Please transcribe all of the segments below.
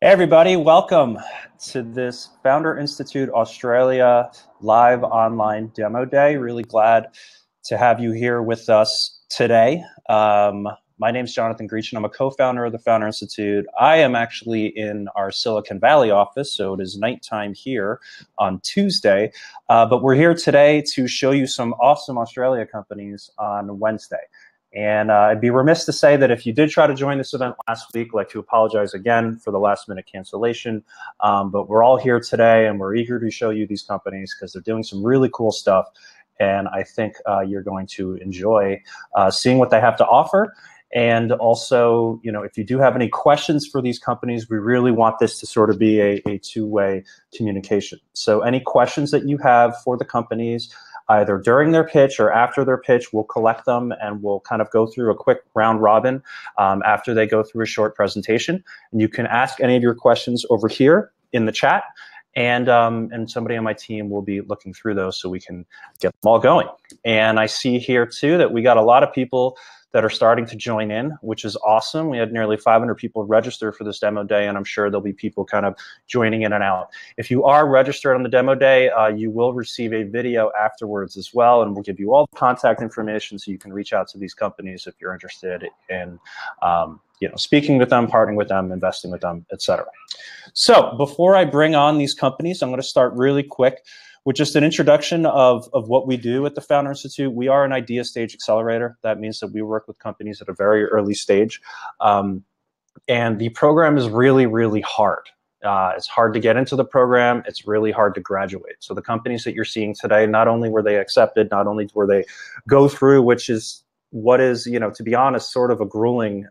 Hey everybody, welcome to this Founder Institute Australia live online demo day. Really glad to have you here with us today. My name is Jonathan Greach and I'm a co-founder of the Founder Institute. I am actually in our Silicon Valley office, so it is nighttime here on Tuesday, but we're here today to show you some awesome Australia companies on Wednesday. And I'd be remiss to say that if you did try to join this event last week, I'd like to apologize again for the last minute cancellation. But we're all here today and we're eager to show you these companies because they're doing some really cool stuff. And I think you're going to enjoy seeing what they have to offer. And also, you know, if you do have any questions for these companies, we really want this to sort of be a two-way communication. So any questions that you have for the companies, either during their pitch or after their pitch, we'll collect them and we'll kind of go through a quick round robin after they go through a short presentation. And you can ask any of your questions over here in the chat, and somebody on my team will be looking through those so we can get them all going. And I see here too that we got a lot of people that are starting to join in, which is awesome. We had nearly 500 people register for this demo day, and I'm sure there'll be people kind of joining in and out. If you are registered on the demo day, you will receive a video afterwards as well, and we'll give you all the contact information so you can reach out to these companies if you're interested in speaking with them, partnering with them, investing with them, etc. So before I bring on these companies, I'm going to start really quick with just an introduction of what we do at the Founder Institute. We are an idea stage accelerator. That means that we work with companies at a very early stage. And the program is really, really hard. It's hard to get into the program. It's really hard to graduate. So the companies that you're seeing today, not only were they accepted, not only were they go through, which is what is, you know, to be honest, sort of a grueling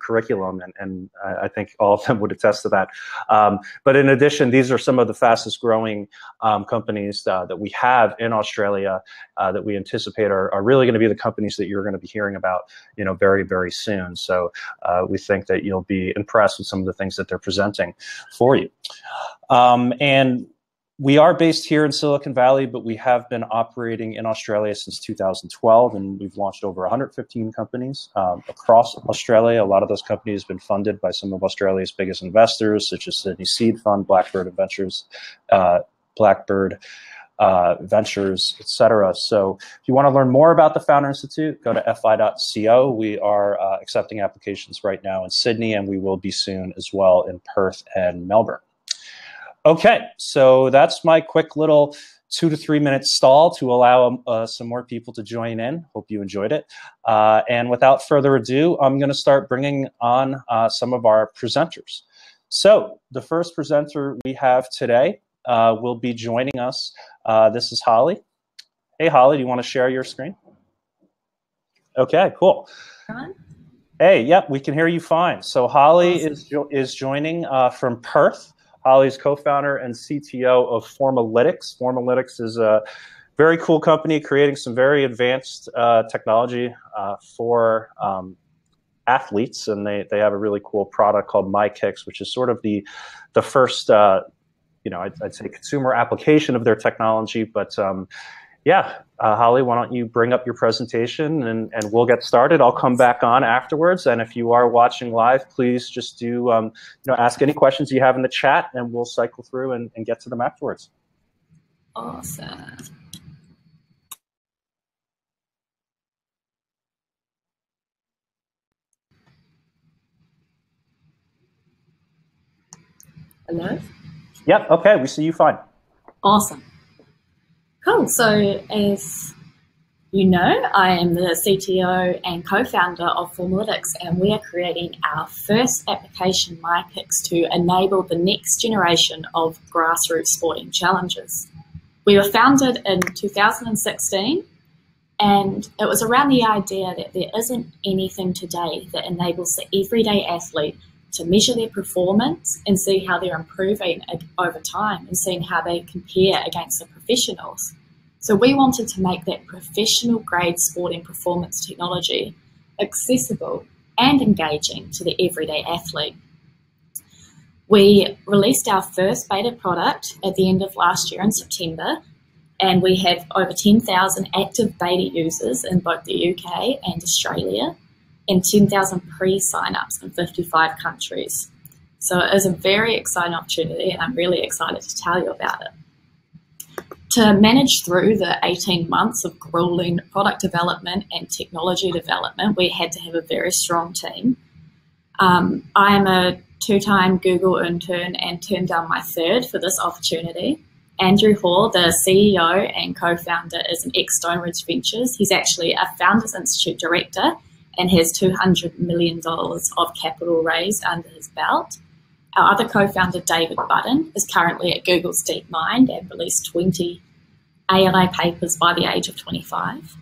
curriculum, and I think all of them would attest to that. But in addition, these are some of the fastest growing companies that we have in Australia that we anticipate are really going to be the companies that you're going to be hearing about, you know, very, very soon. So we think that you'll be impressed with some of the things that they're presenting for you. And we are based here in Silicon Valley, but we have been operating in Australia since 2012, and we've launched over 115 companies across Australia. A lot of those companies have been funded by some of Australia's biggest investors, such as Sydney Seed Fund, Blackbird Ventures, etc. So if you want to learn more about the Founder Institute, go to fi.co. We are accepting applications right now in Sydney, and we will be soon as well in Perth and Melbourne. Okay, so that's my quick little 2 to 3 minute stall to allow some more people to join in. Hope you enjoyed it. And without further ado, I'm going to start bringing on some of our presenters. So the first presenter we have today will be joining us. This is Holly. Hey, Holly, do you want to share your screen? Okay, cool. Hey, yep, we can hear you fine. So Holly is joining from Perth. Holly's co-founder and CTO of Formalytix. Formalytix is a very cool company creating some very advanced technology for athletes, and they have a really cool product called MyKicks, which is sort of the first, I'd say consumer application of their technology. But yeah, Holly, why don't you bring up your presentation and we'll get started. I'll come back on afterwards. And if you are watching live, please just do, ask any questions you have in the chat and we'll cycle through and get to them afterwards. Awesome. Hello? Yep, okay, we see you fine. Awesome. Cool. So as you know, I am the CTO and co-founder of Formalytix, and we are creating our first application, MyKicks, to enable the next generation of grassroots sporting challenges. We were founded in 2016, and it was around the idea that there isn't anything today that enables the everyday athlete to measure their performance and see how they're improving over time and seeing how they compare against the professionals. So we wanted to make that professional grade sporting performance technology accessible and engaging to the everyday athlete. We released our first beta product at the end of last year in September, and we have over 10,000 active beta users in both the UK and Australia, and 10,000 pre-sign-ups in 55 countries. So it is a very exciting opportunity, and I'm really excited to tell you about it. To manage through the 18 months of grueling product development and technology development, we had to have a very strong team. I am a 2-time Google intern and turned down my 3rd for this opportunity. Andrew Hall, the CEO and co-founder, is an ex-Stonebridge Ventures. He's actually a Founders Institute director and has $200 million of capital raised under his belt. Our other co-founder, David Budden, is currently at Google's DeepMind and released 20 AI papers by the age of 25.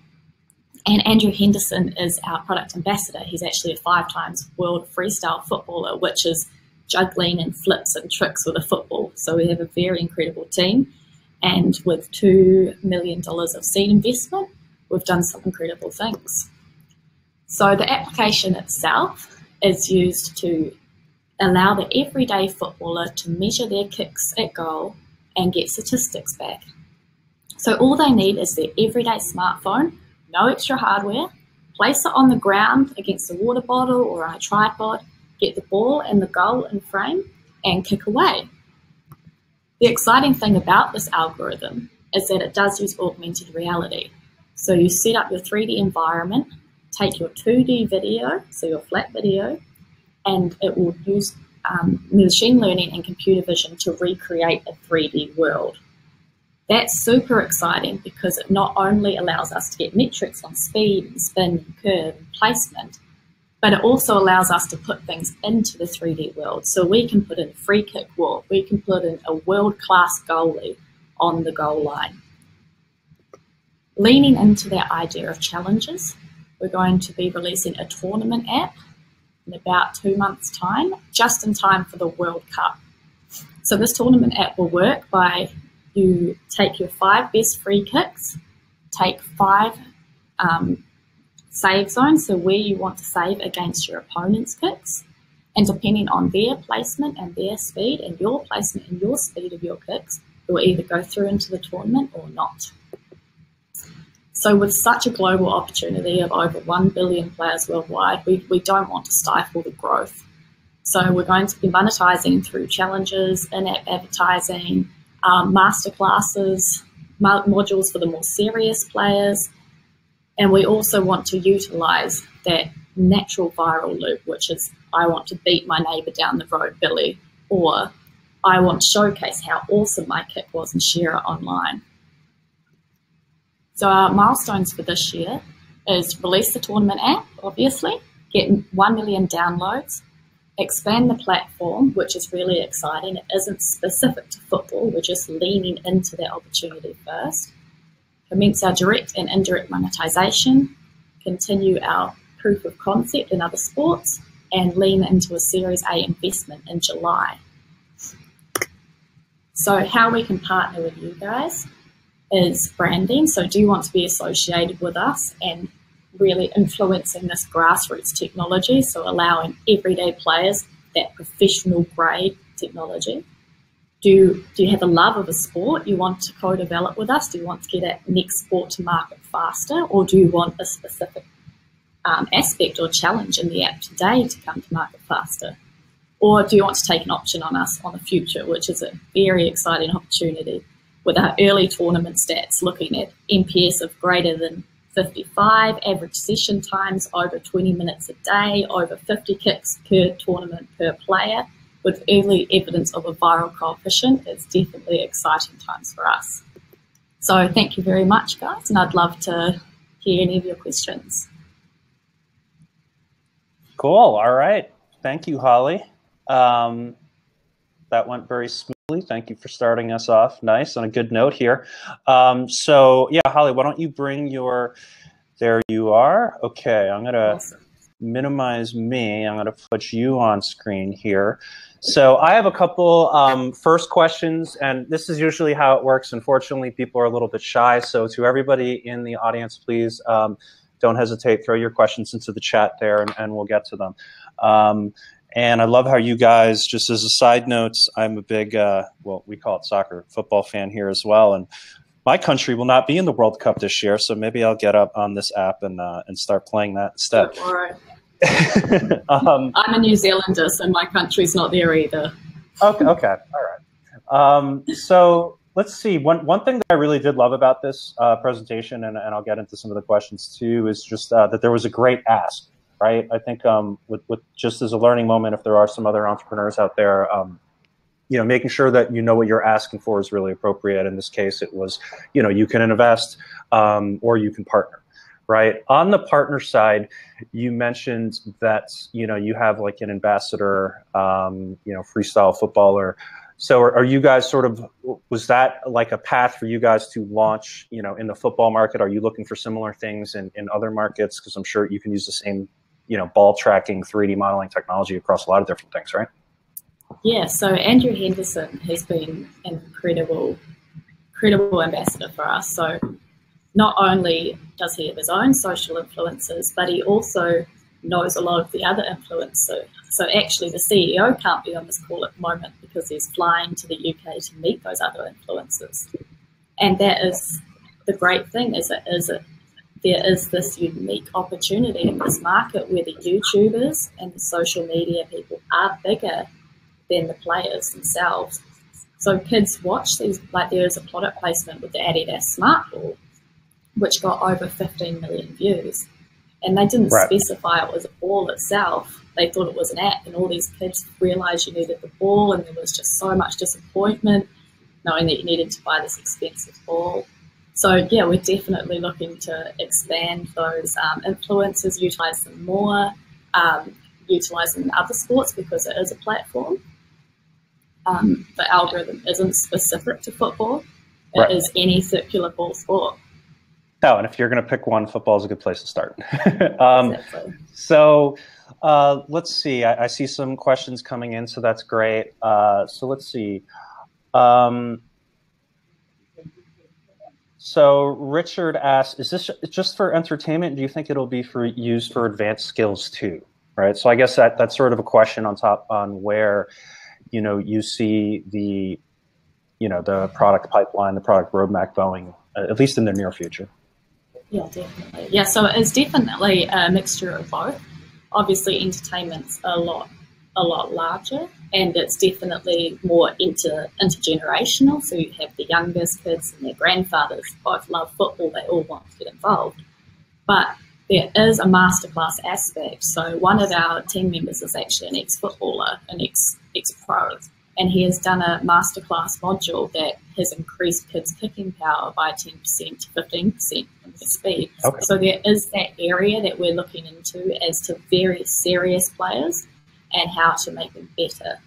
And Andrew Henderson is our product ambassador. He's actually a 5 times world freestyle footballer, which is juggling and flips and tricks with a football. So we have a very incredible team. And with $2 million of seed investment, we've done some incredible things. So the application itself is used to allow the everyday footballer to measure their kicks at goal and get statistics back. So all they need is their everyday smartphone, no extra hardware, place it on the ground against a water bottle or on a tripod, get the ball and the goal in frame, and kick away. The exciting thing about this algorithm is that it does use augmented reality. So you set up your 3D environment, take your 2D video, so your flat video, and it will use machine learning and computer vision to recreate a 3D world. That's super exciting because it not only allows us to get metrics on speed and spin and curve and placement, but it also allows us to put things into the 3D world. So we can put in a free kick wall, we can put in a world-class goalie on the goal line. Leaning into that idea of challenges, we're going to be releasing a tournament app in about 2 months' time, just in time for the World Cup. So this tournament app will work by you take your 5 best free kicks, take 5 save zones, so where you want to save against your opponent's kicks, and depending on their placement and their speed and your placement and your speed of your kicks, it will either go through into the tournament or not. So with such a global opportunity of over 1 billion players worldwide, we don't want to stifle the growth. So we're going to be monetizing through challenges, in-app advertising, masterclasses, modules for the more serious players. And we also want to utilize that natural viral loop, which is, I want to beat my neighbor down the road, Billy, or I want to showcase how awesome my kick was and share it online. So our milestones for this year is release the tournament app, obviously, get 1 million downloads, expand the platform, which is really exciting. It isn't specific to football. We're just leaning into that opportunity first. Commence our direct and indirect monetization, continue our proof of concept in other sports, and lean into a Series A investment in July. So how we can partner with you guys is branding. So do you want to be associated with us and really influencing this grassroots technology, so allowing everyday players that professional grade technology? Do you have a love of a sport you want to co-develop with us? Do you want to get that next sport to market faster? Or do you want a specific aspect or challenge in the app today to come to market faster? Or do you want to take an option on us on the future, which is a very exciting opportunity with our early tournament stats looking at NPS of greater than 55, average session times over 20 minutes a day, over 50 kicks per tournament per player, with early evidence of a viral coefficient. It's definitely exciting times for us. So thank you very much, guys, and I'd love to hear any of your questions. Cool. All right. Thank you, Holly. That went very smoothly. Thank you for starting us off nice on a good note here. So yeah, Holly, why don't you bring your, there you are. Okay, I'm gonna minimize me. I'm gonna put you on screen here. So I have a couple first questions, and this is usually how it works. Unfortunately, people are a little bit shy. So to everybody in the audience, please don't hesitate, throw your questions into the chat there and we'll get to them. And I love how you guys, just as a side note, I'm a big, well, we call it soccer, football fan here as well. And my country will not be in the World Cup this year, so maybe I'll get up on this app and start playing that instead. All right. I'm a New Zealander, so my country's not there either. Okay, all right. So let's see. One thing that I really did love about this presentation, and I'll get into some of the questions too, is just that there was a great ask, right? I think with just as a learning moment, if there are some other entrepreneurs out there, making sure that you know what you're asking for is really appropriate. In this case, it was, you can invest or you can partner. Right. On the partner side, you mentioned that, you have like an ambassador, freestyle footballer. So are you guys was that like a path for you guys to launch, in the football market? Are you looking for similar things in other markets? Because I'm sure you can use the same, ball tracking, 3D modeling technology across a lot of different things, right? Yeah. So Andrew Henderson has been an incredible ambassador for us. So not only does he have his own social influences, but he also knows a lot of the other influencers. So actually the CEO can't be on this call at the moment because he's flying to the UK to meet those other influencers. And that is the great thing, is there is this unique opportunity in this market where the YouTubers and the social media people are bigger than the players themselves. So kids watch these, like there is a product placement with the Adidas Smart Ball, which got over 15 million views. And they didn't specify it was a ball itself. They thought it was an app, and all these kids realized you needed the ball, and there was just so much disappointment knowing that you needed to buy this expensive ball. So yeah, we're definitely looking to expand those influencers, utilize them more, utilize them in other sports because it is a platform. The algorithm isn't specific to football. It is any circular ball sport. No, and if you're going to pick one, football is a good place to start. Exactly. So let's see. I see some questions coming in, so that's great. So let's see. So Richard asks, is this just for entertainment? Do you think it'll be used for advanced skills too? Right. So I guess that's sort of a question on where, you see the product pipeline, the product roadmap going, at least in the near future. Yeah, definitely. Yeah, so it's definitely a mixture of both. Obviously, entertainment's a lot larger, and it's definitely more intergenerational. So you have the youngest kids and their grandfathers both love football. They all want to get involved. But there is a masterclass aspect. So one of our team members is actually an ex-footballer, an ex-pro, and he has done a masterclass module that has increased kids' kicking power by 10% to 15% in the speed. Okay. So there is that area that we're looking into as to very serious players and how to make them better.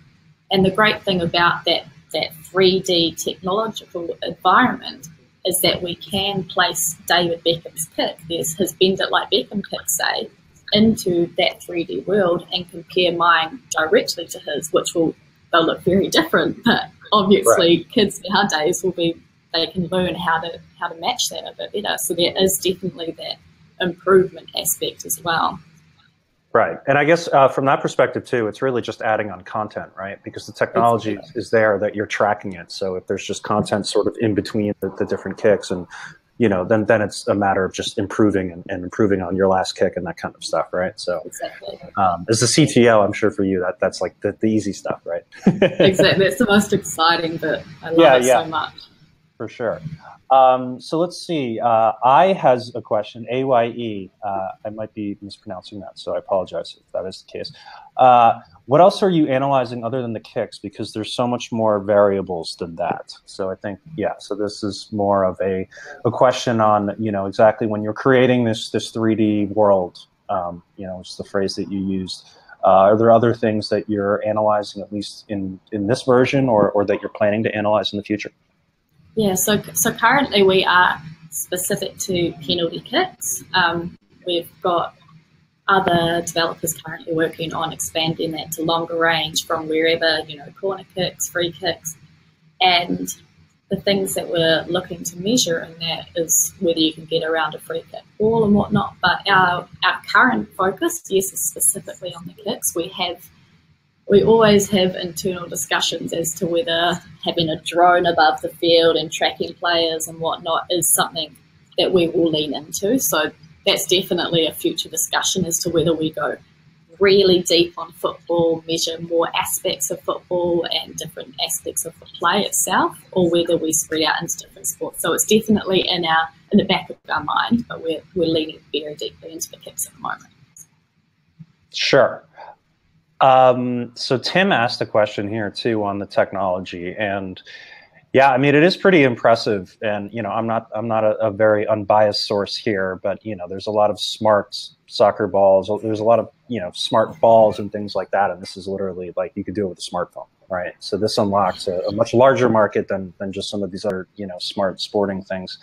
And the great thing about that 3D technological environment is that we can place David Beckham's kick, there's his bend it like Beckham kick, say, into that 3D world and compare mine directly to his, which they'll look very different, but obviously kids nowadays they can learn how to match that a bit better. So there is definitely that improvement aspect as well. Right. And I guess from that perspective too, it's really just adding on content, right? Because the technology is there that you're tracking it. So if there's just content sort of in between the different kicks, and then it's a matter of just improving and improving on your last kick and that kind of stuff, right? So as a CTO, I'm sure for you that's like the easy stuff, right? Exactly. It's the most exciting bit. I love it so much. For sure. So let's see. I has a question. AYE. I might be mispronouncing that, so I apologize if that is the case. What else are you analyzing other than the kicks? Because there's so much more variables than that. So I think, so this is more of a question on, exactly when you're creating this 3D world, which is the phrase that you used. Are there other things that you're analyzing, at least in this version, or that you're planning to analyze in the future? Yeah, so currently we are specific to penalty kicks. We've got other developers currently working on expanding that to longer range from wherever, corner kicks, free kicks. And the things that we're looking to measure in that is whether you can get around a free kick ball and whatnot. But our current focus, yes, is specifically on the kicks. We always have internal discussions as to whether having a drone above the field and tracking players and whatnot is something that we will lean into. So that's definitely a future discussion as to whether we go really deep on football, measure more aspects of football and different aspects of the play itself, or whether we spread out into different sports. So it's definitely in the back of our mind, but we're leaning very deeply into the kicks at the moment. Sure. So Tim asked a question here too on the technology, and yeah, I mean, it is pretty impressive. And, you know, I'm not a very unbiased source here, but, you know, there's a lot of smart soccer balls. There's a lot of, you know, smart balls and things like that. And this is literally like you could do it with a smartphone, right? So this unlocks a much larger market than just some of these other, you know, smart sporting things.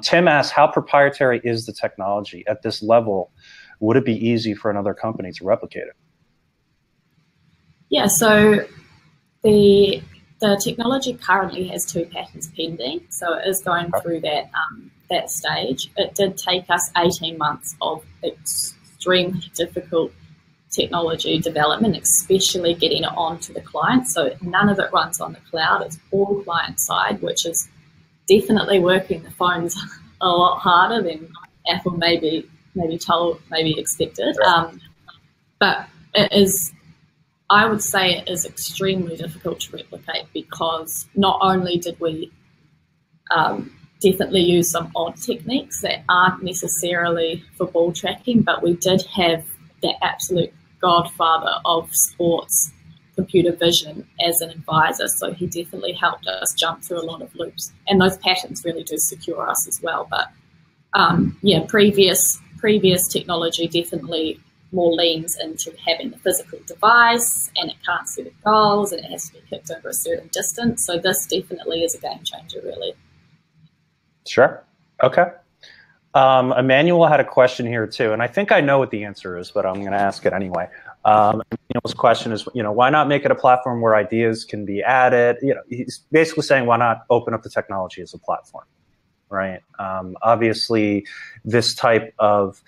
Tim asks, how proprietary is the technology at this level? Would it be easy for another company to replicate it? Yeah, so the technology currently has 2 patents pending, so it is going through that stage. It did take us 18 months of extremely difficult technology development, especially getting it onto the client. So none of it runs on the cloud. It's all client side, which is definitely working the phones a lot harder than Apple maybe expected. But it is, I would say it is extremely difficult to replicate, because not only did we definitely use some odd techniques that aren't necessarily for ball tracking, but we did have the absolute godfather of sports computer vision as an advisor. So he definitely helped us jump through a lot of loops. And those patents really do secure us as well. But yeah, previous technology definitely more leans into having the physical device, and it can't set the goals, and it has to be kicked over a certain distance. So this definitely is a game changer, really. Sure. Okay. Emmanuel had a question here too, and I think I know what the answer is, but I'm going to ask it anyway. Emmanuel's question is, you know, why not make it a platform where ideas can be added? You know, he's basically saying, why not open up the technology as a platform, right? Obviously, this type of,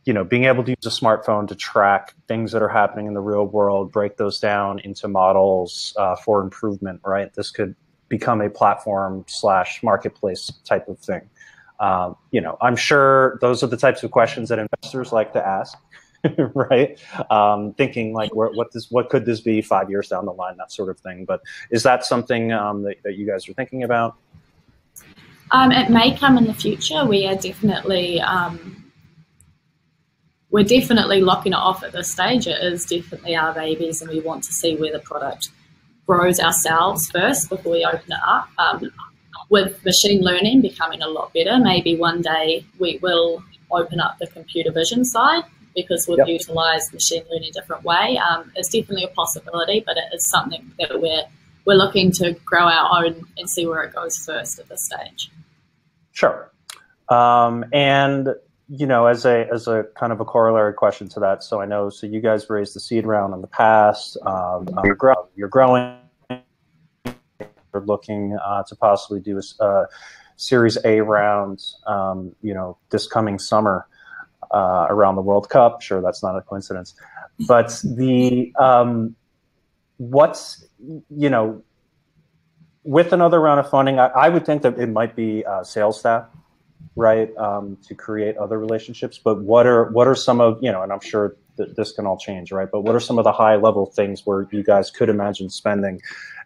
you know, being able to use a smartphone to track things that are happening in the real world, break those down into models for improvement, right? This could become a platform / marketplace type of thing. You know, I'm sure those are the types of questions that investors like to ask, right? Thinking like, what could this be 5 years down the line, that sort of thing. But is that something that you guys are thinking about? It may come in the future. We are definitely we're definitely locking it off at this stage. It is definitely our babies, and we want to see where the product grows ourselves first before we open it up. With machine learning becoming a lot better, maybe one day we will open up the computer vision side, because we'll utilize machine learning a different way. It's definitely a possibility, but it is something that we're looking to grow our own and see where it goes first at this stage. Sure. And you know, as a kind of a corollary question to that, so I know, so you guys raised the seed round in the past. You're growing. You're looking to possibly do a Series A round, you know, this coming summer around the World Cup. Sure, that's not a coincidence. But the what's, you know, with another round of funding, I would think that it might be sales staff, right, to create other relationships. But what are some of, you know, and I'm sure that this can all change, right? But what are some of the high level things where you guys could imagine spending,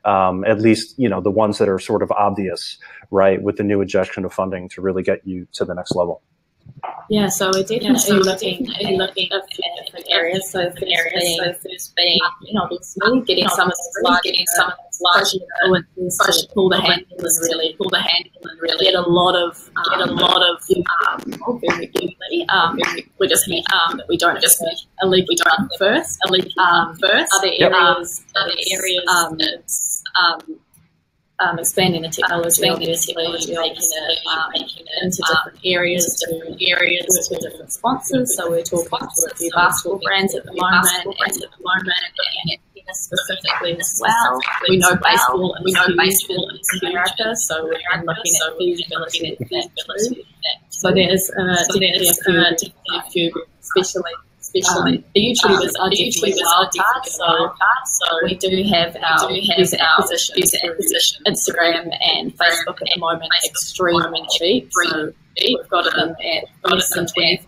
at least, you know, the ones that are sort of obvious, right, with the new injection of funding to really get you to the next level? Yeah, so we're definitely looking at different areas. So first being, you know, obviously getting some of those large influencers to pull the handle and really get a lot of very quickly. We just need that we don't just make a league first. Other areas. Expanding the technology, obviously, making it into different areas with different sponsors. So we're talking to a few basketball brands at the moment, and specifically as well. We know baseball in America, so we're looking at feasibility of that. So there's a few, especially the YouTubers are definitely wild cards, so we do have our user acquisition, Instagram and Facebook at the moment extremely cheap. So we've got them at less than 20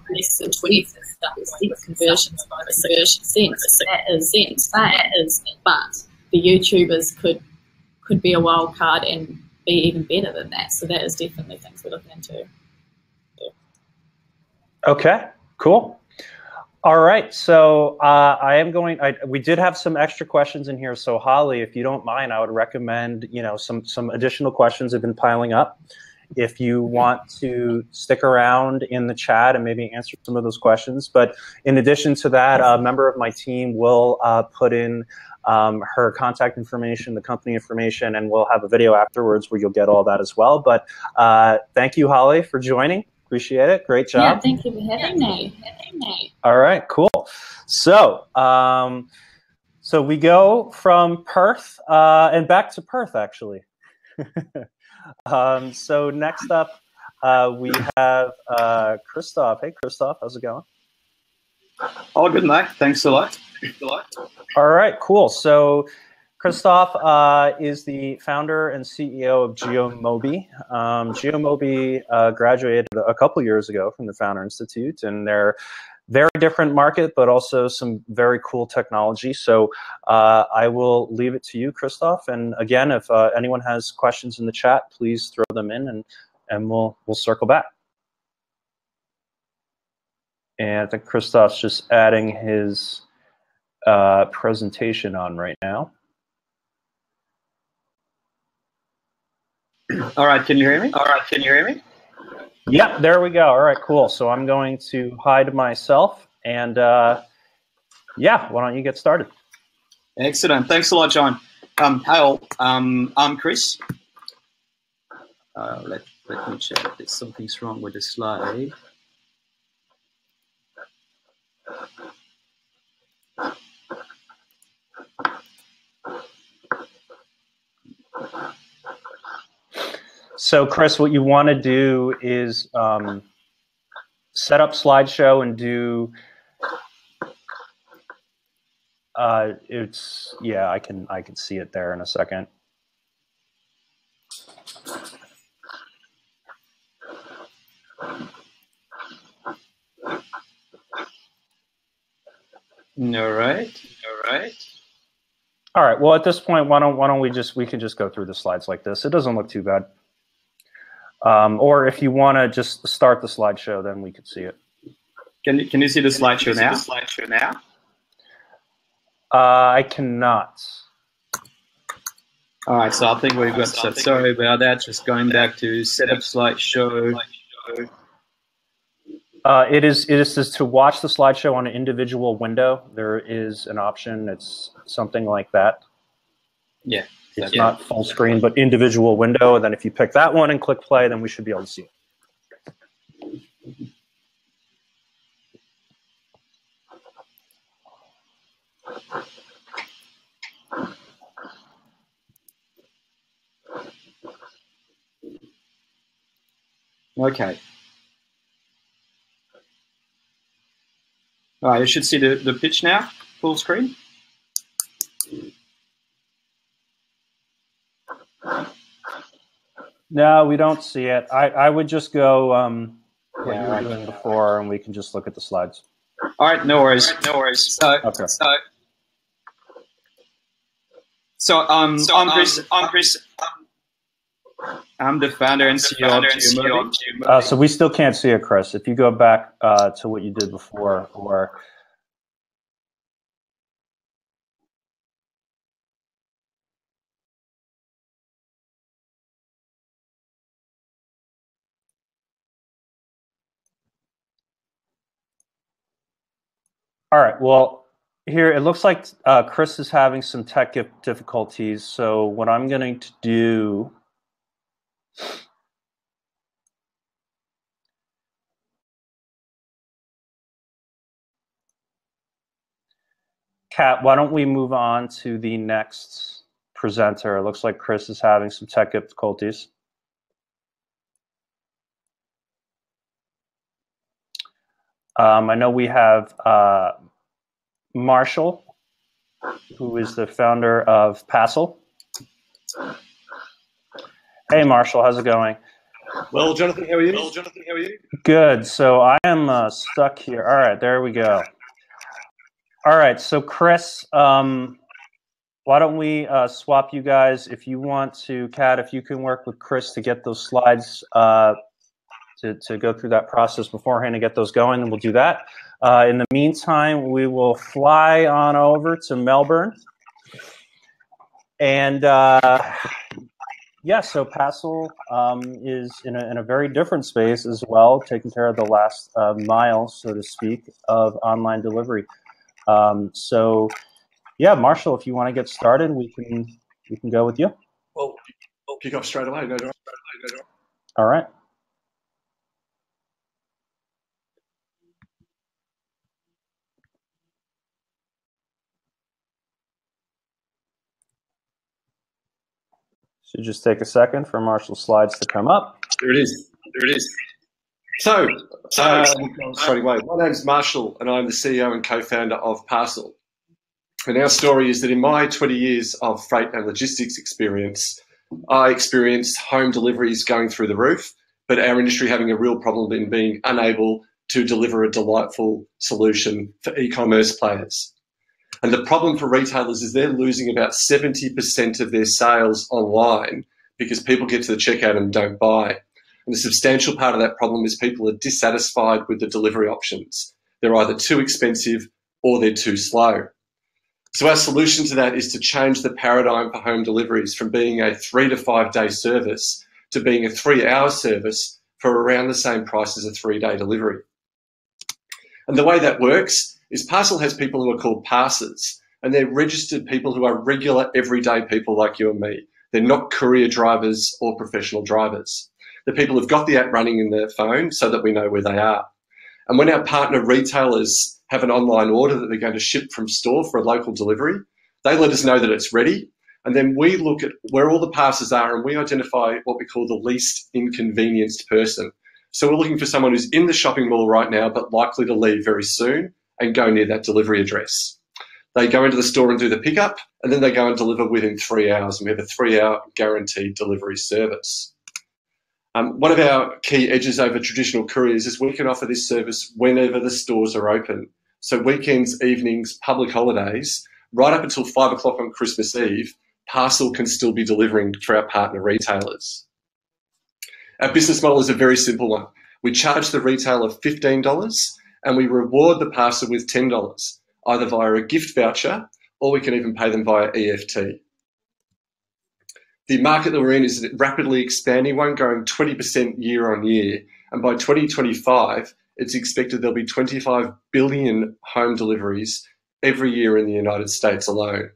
the conversions by a certain sense. That is, but the YouTubers could be a wild card and be even better than that. So that is definitely things we're looking into. Okay, cool. All right, so we did have some extra questions in here. So Holly, if you don't mind, I would recommend, some additional questions have been piling up. If you want to stick around in the chat and maybe answer some of those questions. But in addition to that, a member of my team will put in her contact information, the company information, and we'll have a video afterwards where you'll get all that as well. But thank you, Holly, for joining. Appreciate it. Great job. Yeah, thank you for having me. All right, cool. So, so we go from Perth and back to Perth, actually. So next up, we have Christoph. Hey, Christoph, how's it going? Oh, good, mate. Thanks a lot. All right, cool. So Christoph is the founder and CEO of GeoMoby. GeoMoby graduated a couple years ago from the Founder Institute, and they're very different market, but also some very cool technology. So I will leave it to you, Christoph. And again, if anyone has questions in the chat, please throw them in, and we'll circle back. And I think Christoph's just adding his presentation on right now. All right, can you hear me? Yeah, there we go. All right, cool. So I'm going to hide myself, and yeah, why don't you get started? Excellent. Thanks a lot, John. Hi all. I'm Chris. Let me check if something's wrong with the slide. So, Chris, what you want to do is set up slideshow and do. Yeah, I can see it there in a second. All right. All right. Well, at this point, why don't we can just go through the slides like this. It doesn't look too bad. Or if you want to just start the slideshow, then we could see it. Can you see the slideshow now? I cannot. All right. So I think we've got. Sorry about that. Just going back to setup slideshow. It is to watch the slideshow on an individual window. There is an option. It's something like that. Yeah. It's not full screen, but individual window. And then if you pick that one and click play, then we should be able to see it. Okay. All right, you should see the pitch now, full screen. No, we don't see it. I would just go what you were doing before, and we can just look at the slides. All right, no worries. Okay. So I'm Chris. I'm the founder and CEO of GeoMoby. So we still can't see it, Chris. If you go back to what you did before, or all right. Well, here it looks like Chris is having some tech difficulties. So what I'm going to do. Kat, why don't we move on to the next presenter? It looks like Chris is having some tech difficulties. I know we have Marshall, who is the founder of Passel. Hey, Marshall, how's it going? Well, Jonathan, how are you? Good. So I am stuck here. All right, there we go. All right, so Chris, why don't we swap you guys? If you want to, Kat, if you can work with Chris to get those slides to go through that process beforehand and get those going, and we'll do that. In the meantime, we will fly on over to Melbourne. And yeah, so Passel is in a very different space as well, taking care of the last mile, so to speak, of online delivery. So yeah, Marshall, if you want to get started, we can go with you. Well, I'll kick off straight away. All right. Should just take a second for Marshall's slides to come up. There it is. So, straight away. My name's Marshall, and I'm the CEO and co-founder of Passel. And our story is that in my 20 years of freight and logistics experience, I experienced home deliveries going through the roof, but our industry having a real problem in being unable to deliver a delightful solution for e-commerce players. And the problem for retailers is they're losing about 70% of their sales online because people get to the checkout and don't buy. And a substantial part of that problem is people are dissatisfied with the delivery options. They're either too expensive or they're too slow. So our solution to that is to change the paradigm for home deliveries from being a 3 to 5 day service to being a 3-hour service for around the same price as a 3-day delivery. And the way that works is Passel has people who are called passers, and they're registered people who are regular, everyday people like you and me. They're not courier drivers or professional drivers. The people who've got the app running in their phone so that we know where they are. And when our partner retailers have an online order that they're going to ship from store for a local delivery, they let us know that it's ready. And then we look at where all the passers are and we identify what we call the least inconvenienced person. So we're looking for someone who's in the shopping mall right now but likely to leave very soon and go near that delivery address. They go into the store and do the pickup, and then they go and deliver within 3 hours. And we have a 3-hour guaranteed delivery service. One of our key edges over traditional couriers is we can offer this service whenever the stores are open. So weekends, evenings, public holidays, right up until 5 o'clock on Christmas Eve, Passel can still be delivering for our partner retailers. Our business model is a very simple one. We charge the retailer $15 and we reward the parcel with $10, either via a gift voucher or we can even pay them via EFT. The market that we're in is a rapidly expanding one, growing 20% year on year. And by 2025, it's expected there'll be 25 billion home deliveries every year in the United States alone.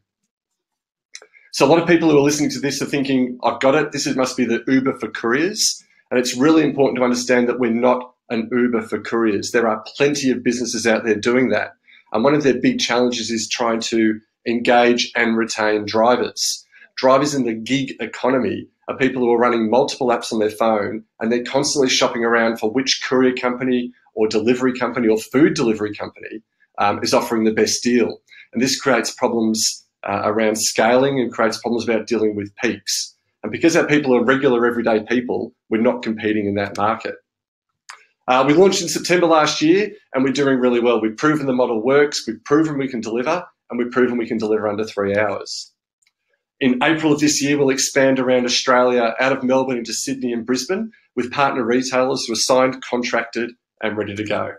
So a lot of people who are listening to this are thinking, I've got it, this must be the Uber for couriers. And it's really important to understand that we're not an Uber for couriers. There are plenty of businesses out there doing that. And one of their big challenges is trying to engage and retain drivers. Drivers in the gig economy are people who are running multiple apps on their phone and they're constantly shopping around for which courier company or delivery company or food delivery company is offering the best deal. And this creates problems around scaling and creates problems about dealing with peaks. And because our people are regular everyday people, we're not competing in that market. We launched in September last year and we're doing really well. We've proven the model works, we've proven we can deliver, and we've proven we can deliver under 3 hours. In April of this year, we'll expand around Australia out of Melbourne into Sydney and Brisbane with partner retailers who are signed, contracted, and ready to go.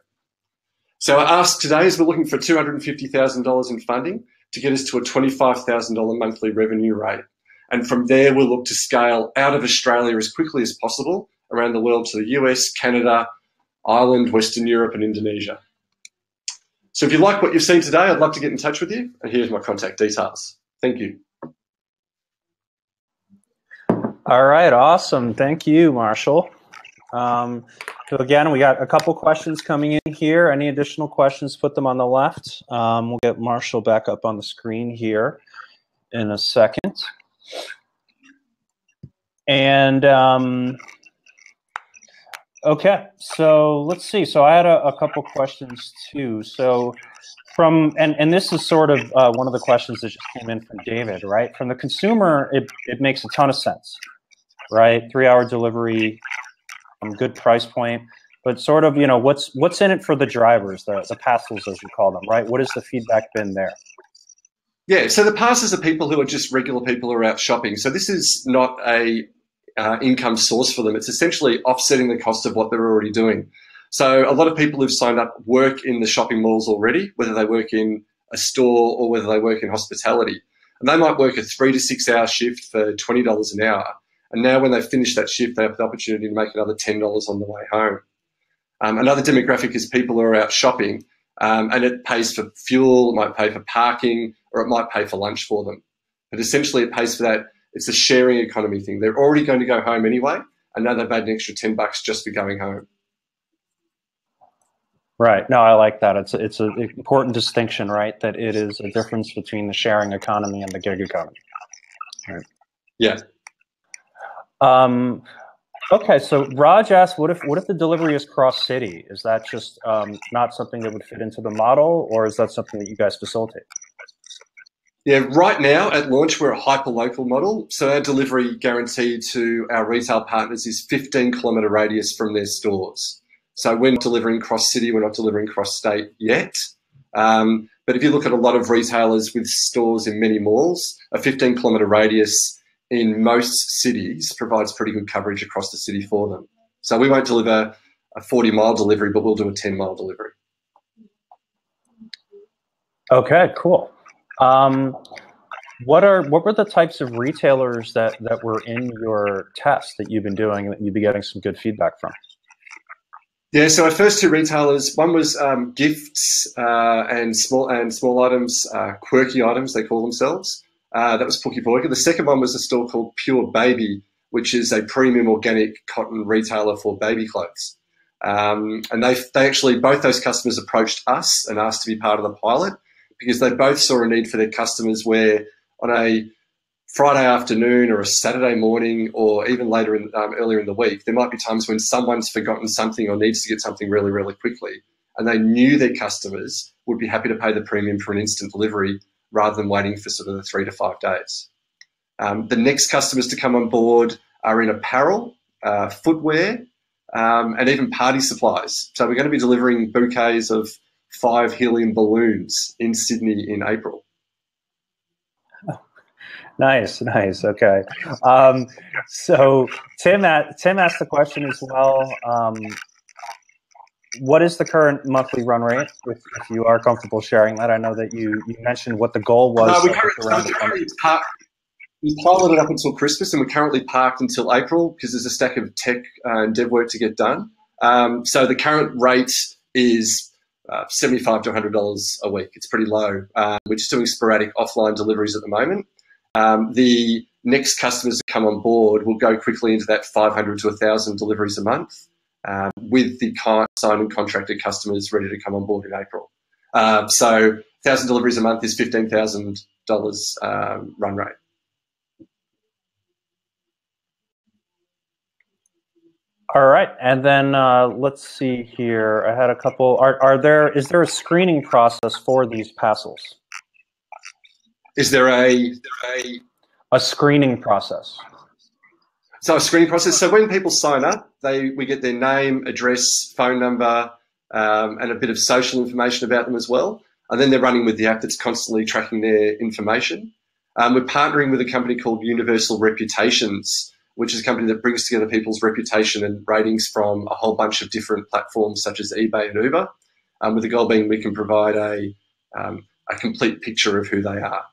So our ask today is we're looking for $250,000 in funding to get us to a $25,000 monthly revenue rate. And from there, we'll look to scale out of Australia as quickly as possible around the world to the US, Canada, Ireland, Western Europe, and Indonesia. So if you like what you've seen today, I'd love to get in touch with you. And here's my contact details. Thank you. All right, awesome. Thank you, Marshall. So again, we got a couple questions coming in here. Any additional questions, put them on the left. We'll get Marshall back up on the screen here in a second. And okay, so let's see. So I had a couple questions too. So and this is sort of one of the questions that just came in from David, right? From the consumer, it makes a ton of sense, right? 3-hour delivery, good price point, but sort of, what's in it for the drivers, the Passels as you call them, right? What has the feedback been there? Yeah, so the passers are people who are just regular people who are out shopping. So this is not a income source for them. It's essentially offsetting the cost of what they're already doing. So a lot of people who've signed up work in the shopping malls already, whether they work in a store or whether they work in hospitality. And they might work a 3 to 6 hour shift for $20 an hour. And now when they finish that shift, they have the opportunity to make another $10 on the way home. Another demographic is people who are out shopping, and it pays for fuel, it might pay for parking, or it might pay for lunch for them. But essentially it pays for that. It's a sharing economy thing. They're already going to go home anyway, and now they've made an extra $10 just for going home. Right. No, I like that. It's an important distinction, right? That it is a difference between the sharing economy and the gig economy. Right. Yeah. Okay, so Raj asked, what if the delivery is cross-city? Is that just not something that would fit into the model, or is that something that you guys facilitate? Yeah, right now at launch, we're a hyper-local model. So our delivery guarantee to our retail partners is 15-kilometre radius from their stores. So we're not delivering cross-city, we're not delivering cross-state yet. But if you look at a lot of retailers with stores in many malls, a 15-kilometre radius in most cities provides pretty good coverage across the city for them. So we won't deliver a 40-mile delivery, but we'll do a 10-mile delivery. Okay, cool. What were the types of retailers that were in your test that you've been doing and that you've been getting some good feedback from? Yeah, so our first two retailers, one was gifts and small items, quirky items they call themselves. That was Pookie Poika. The second one was a store called Pure Baby, which is a premium organic cotton retailer for baby clothes. And they actually, both those customers approached us and asked to be part of the pilot because they both saw a need for their customers where on a Friday afternoon or a Saturday morning or even later earlier in the week, there might be times when someone's forgotten something or needs to get something really, really quickly. And they knew their customers would be happy to pay the premium for an instant delivery rather than waiting for sort of the 3 to 5 days. The next customers to come on board are in apparel, footwear, and even party supplies. So we're going to be delivering bouquets of 5 helium balloons in Sydney in April. Nice. Okay. So Tim asked the question as well. What is the current monthly run rate, if you are comfortable sharing that? I know that you mentioned what the goal was. We piloted up until Christmas, and we're currently parked until April because there's a stack of tech and dev work to get done. So the current rate is $75 to $100 a week. It's pretty low. We're just doing sporadic offline deliveries at the moment. The next customers that come on board will go quickly into that 500 to 1,000 deliveries a month, with the signed and contracted customers ready to come on board in April. So 1,000 deliveries a month is $15,000 run rate. All right, and then let's see here. I had a couple. Is there a screening process for these Passels? Is there a screening process? So a screening process. So when people sign up, we get their name, address, phone number, and a bit of social information about them as well. And then they're running with the app that's constantly tracking their information. We're partnering with a company called Universal Reputations, which is a company that brings together people's reputation and ratings from a whole bunch of different platforms such as eBay and Uber, with the goal being we can provide a complete picture of who they are.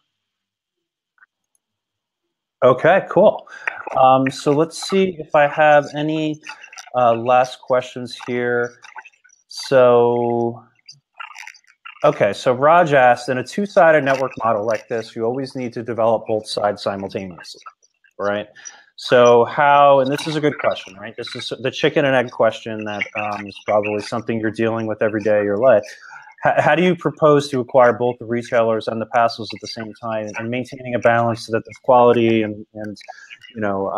Okay, cool. So let's see if I have any last questions here. So, okay, so Raj asked, in a two-sided network model like this, you always need to develop both sides simultaneously, right? So how, and this is a good question, right? This is the chicken and egg question that is probably something you're dealing with every day of your life. How do you propose to acquire both the retailers and the Passels at the same time and maintaining a balance so that there's quality and you know,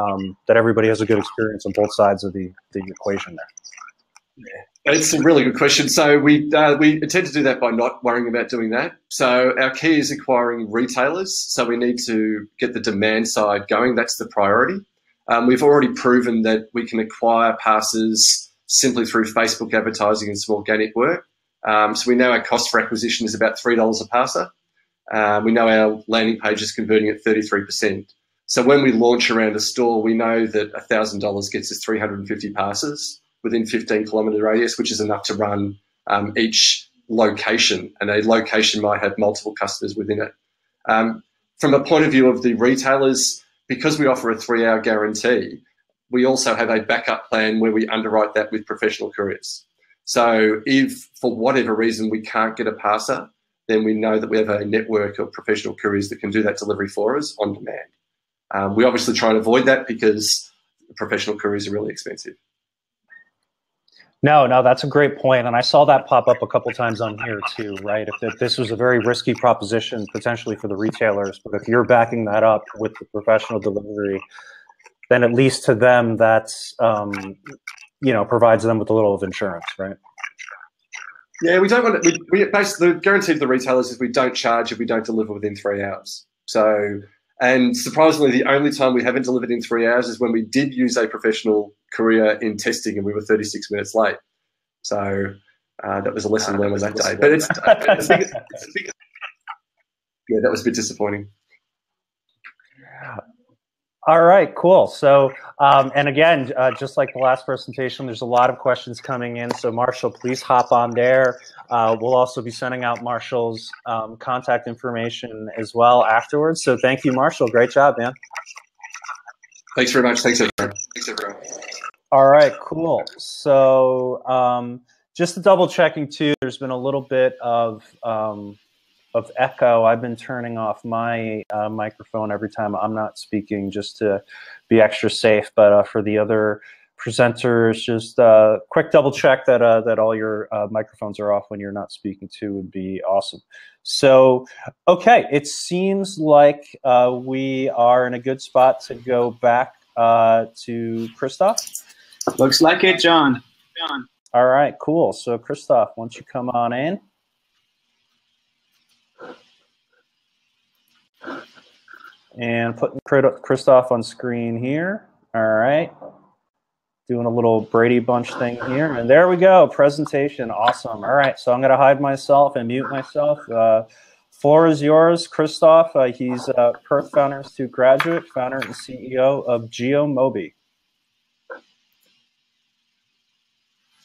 that everybody has a good experience on both sides of the equation there? Yeah, it's a really good question. So we intend to do that by not worrying about doing that. So our key is acquiring retailers. So we need to get the demand side going. That's the priority. We've already proven that we can acquire passers simply through Facebook advertising and some organic work. So we know our cost for acquisition is about $3 a passer. We know our landing page is converting at 33%. So when we launch around a store, we know that $1,000 gets us 350 passes within 15-kilometre radius, which is enough to run each location, and a location might have multiple customers within it. From a point of view of the retailers, because we offer a 3-hour guarantee, we also have a backup plan where we underwrite that with professional couriers. So if for whatever reason we can't get a passer, then we know that we have a network of professional couriers that can do that delivery for us on demand. We obviously try and avoid that because professional couriers are really expensive. No, that's a great point. And I saw that pop up a couple times on here too, right? If this was a very risky proposition potentially for the retailers, but if you're backing that up with the professional delivery, then at least to them, that's, provides them with a little of insurance, right? Yeah, we don't want to, we basically, the guarantee to the retailers is we don't charge if we don't deliver within 3 hours. So, and surprisingly, the only time we haven't delivered in 3 hours is when we did use a professional courier in testing and we were 36 minutes late. So that was a lesson learned on that day. But yeah, that was a bit disappointing. All right, cool. So, and again, just like the last presentation, there's a lot of questions coming in. So Marshall, please hop on there. We'll also be sending out Marshall's contact information as well afterwards. So thank you, Marshall. Great job, man. Thanks very much. Thanks, everyone. All right, cool. So just to double checking too, there's been a little bit of echo. I've been turning off my microphone every time I'm not speaking just to be extra safe. But for the other presenters, just quick double check that that all your microphones are off when you're not speaking too would be awesome. So, okay, it seems like we are in a good spot to go back to Christoph. Looks like it, John. All right, cool. So Christoph, why don't you come on in? And putting Christoph on screen here. All right. Doing a little Brady Bunch thing here. And there we go. Presentation. Awesome. All right. So I'm going to hide myself and mute myself. Floor is yours, Christoph. He's a Perth Founder Institute graduate, founder and CEO of GeoMoby.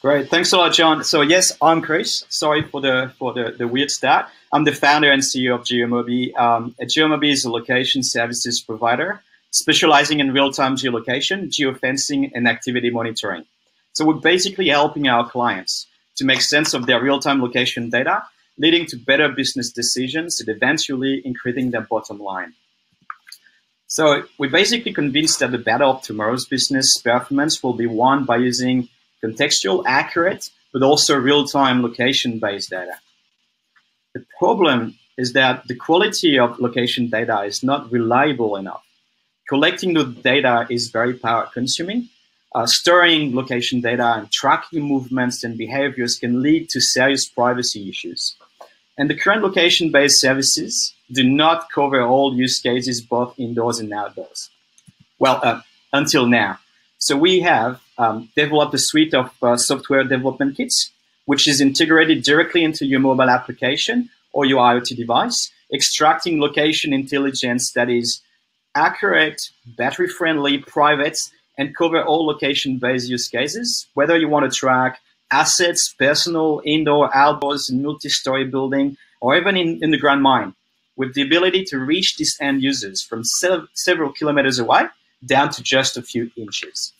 Great, thanks a lot, John. So yes, I'm Chris. Sorry for the weird start. I'm the founder and CEO of GeoMoby. GeoMoby is a location services provider specializing in real-time geolocation, geofencing, and activity monitoring. So we're basically helping our clients to make sense of their real-time location data, leading to better business decisions and eventually increasing their bottom line. So we're basically convinced that the battle of tomorrow's business performance will be won by using contextual, accurate, but also real-time location-based data. The problem is that the quality of location data is not reliable enough. Collecting the data is very power-consuming. Storing location data and tracking movements and behaviors can lead to serious privacy issues. And the current location-based services do not cover all use cases, both indoors and outdoors. Well, until now. So we have developed a suite of software development kits, which is integrated directly into your mobile application or your IoT device, extracting location intelligence that is accurate, battery-friendly, private, and cover all location-based use cases, whether you want to track assets, personal, indoor, outdoors, multi-story building, or even in the ground mine, with the ability to reach these end users from several kilometers away down to just a few inches.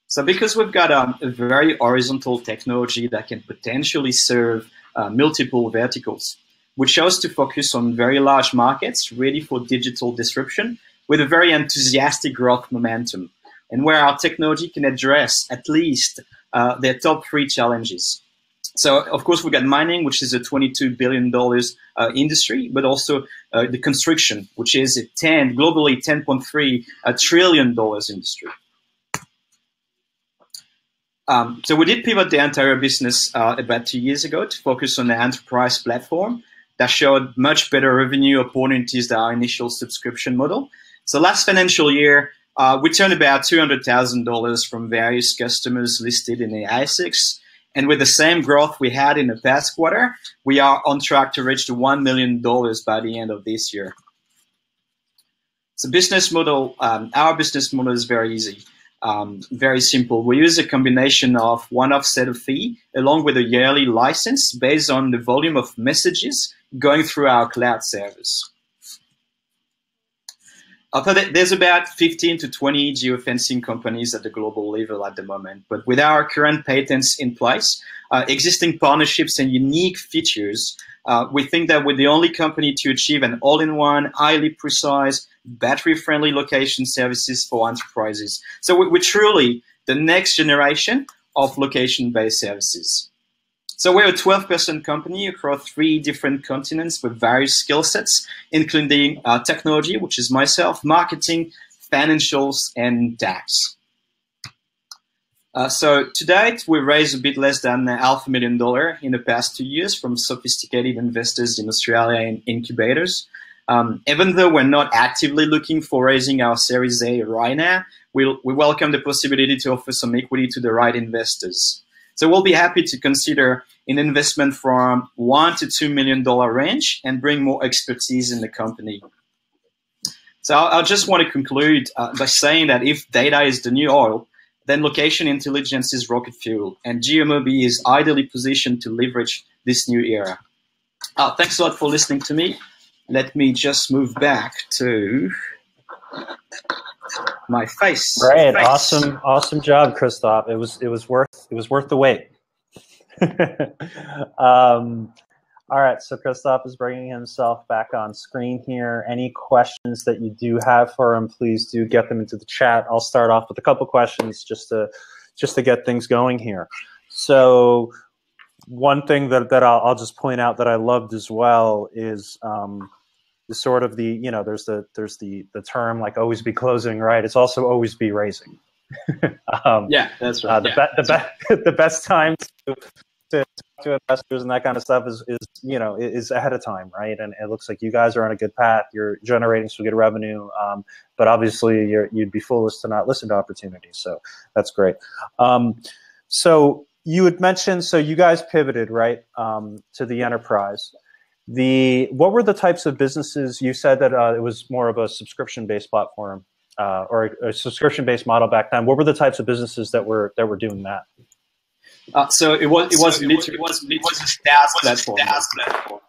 So because we've got a very horizontal technology that can potentially serve multiple verticals, we chose to focus on very large markets ready for digital disruption with a very enthusiastic growth momentum, and where our technology can address at least their top 3 challenges. So, of course, we've got mining, which is a $22 billion industry, but also the construction, which is a globally $10.3 trillion industry. So we did pivot the entire business about 2 years ago to focus on the enterprise platform that showed much better revenue opportunities than our initial subscription model. So last financial year, we turned about $200,000 from various customers listed in the ASX. And with the same growth we had in the past quarter, we are on track to reach the $1 million by the end of this year. So business model, our business model is very easy, very simple. We use a combination of one-off setup fee along with a yearly license based on the volume of messages going through our cloud service. There's about 15 to 20 geofencing companies at the global level at the moment, but with our current patents in place, existing partnerships and unique features, we think that we're the only company to achieve an all-in-one, highly precise, battery-friendly location services for enterprises. So we're truly the next generation of location-based services. So we're a 12-person company across 3 different continents with various skill sets, including technology, which is myself, marketing, financials, and tax. So to date, we raised a bit less than $500,000 in the past 2 years from sophisticated investors in Australia and incubators. Even though we're not actively looking for raising our Series A right now, we welcome the possibility to offer some equity to the right investors. So we'll be happy to consider an investment from $1 to $2 million range and bring more expertise in the company. So I just want to conclude by saying that if data is the new oil, then location intelligence is rocket fuel, and GeoMoby is ideally positioned to leverage this new era. Thanks a lot for listening to me. Let me just move back to my face. Great, awesome job, Christophe. It was worth the wait. All right, so Christophe is bringing himself back on screen here. Any questions that you do have for him, please do get them into the chat. I'll start off with a couple questions just to get things going here. So one thing that I'll just point out that I loved as well is sort of the, there's the term like always be closing, right? It's also always be raising. Yeah, that's right. The best time to talk to investors and that kind of stuff is ahead of time, right? And it looks like you guys are on a good path. You're generating some good revenue, but obviously you'd be foolish to not listen to opportunities. So that's great. So you had mentioned, so you guys pivoted, right, to the enterprise. What were the types of businesses? You said that it was more of a subscription-based platform or a subscription-based model back then. What were the types of businesses that were doing that? So it was a SaaS platform.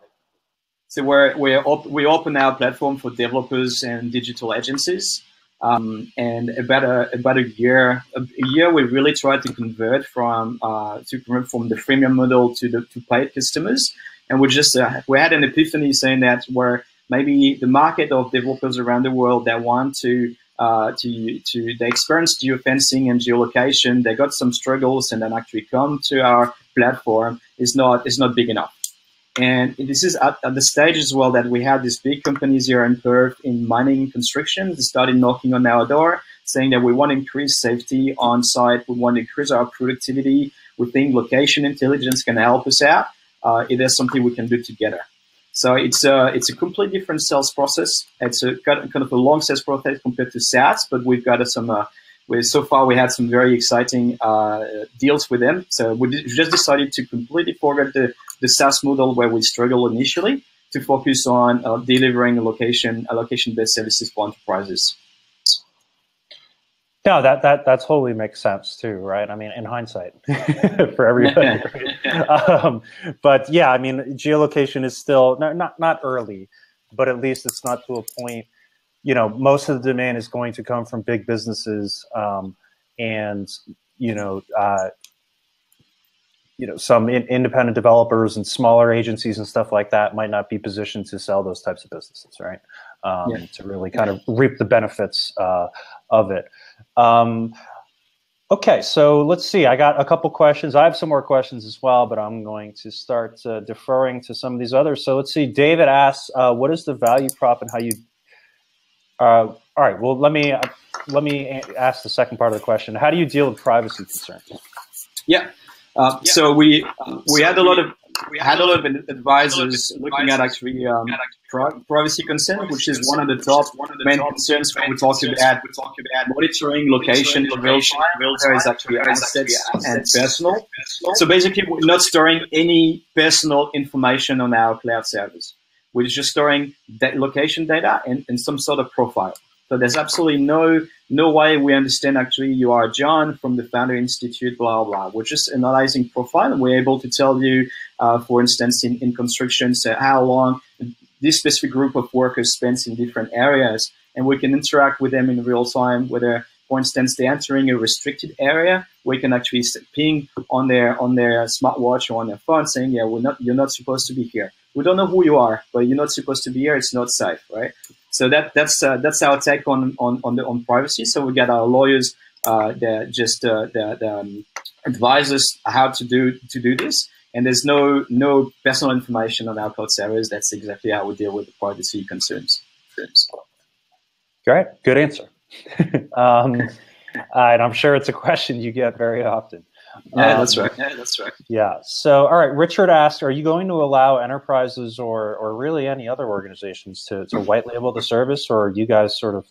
So we open our platform for developers and digital agencies, and about a year we really tried to convert from the freemium model to paid customers, and we had an epiphany saying that where maybe the market of developers around the world that want to they experience geofencing and geolocation, they got some struggles, and then actually come to our platform is not big enough. And this is at the stage as well that we had these big companies here in Perth in mining construction. They started knocking on our door saying that we want to increase safety on site, we want to increase our productivity, we think location intelligence can help us out. If there's something we can do together. So it's a completely different sales process. It's a kind of a long sales process compared to SaaS, but we've got so far we had some very exciting deals with them. So we just decided to completely forget the SaaS model where we struggled initially to focus on delivering location-based services for enterprises. No, that totally makes sense too, right? I mean, in hindsight, for everybody. But yeah, I mean, geolocation is still not early, but at least it's not to a point. Most of the demand is going to come from big businesses, and some independent developers and smaller agencies and stuff like that might not be positioned to sell those types of businesses, right? To really kind of reap the benefits of it. Okay, so let's see. I got a couple questions. I have some more questions as well, but I'm going to start deferring to some of these others. So let's see. David asks, "What is the value prop and how you?" All right. Well, let me ask the second part of the question. How do you deal with privacy concerns? Yeah. So we had a lot of advisors looking at actually privacy concern, which is one of the top main concerns when we talk about monitoring location in real time. There is actually assets and personal. So basically, we're not storing any personal information on our cloud servers. We're just storing that location data and some sort of profile. So there's absolutely no way we understand actually you are John from the Founder Institute, blah, blah. We're just analyzing profile, and we're able to tell you, for instance, in construction, so how long this specific group of workers spends in different areas, and we can interact with them in real time, whether, for instance, they're entering a restricted area, we can actually ping on their smartwatch or on their phone saying, yeah, you're not supposed to be here. We don't know who you are, but you're not supposed to be here. It's not safe, right? So that's our take on privacy. So we get our lawyers that advise us how to do this. And there's no personal information on our cloud servers. That's exactly how we deal with the privacy concerns. Great, good answer. And I'm sure it's a question you get very often. Yeah, that's right. Yeah. So, all right. Richard asked, are you going to allow enterprises or really any other organizations to white label the service, or are you guys sort of,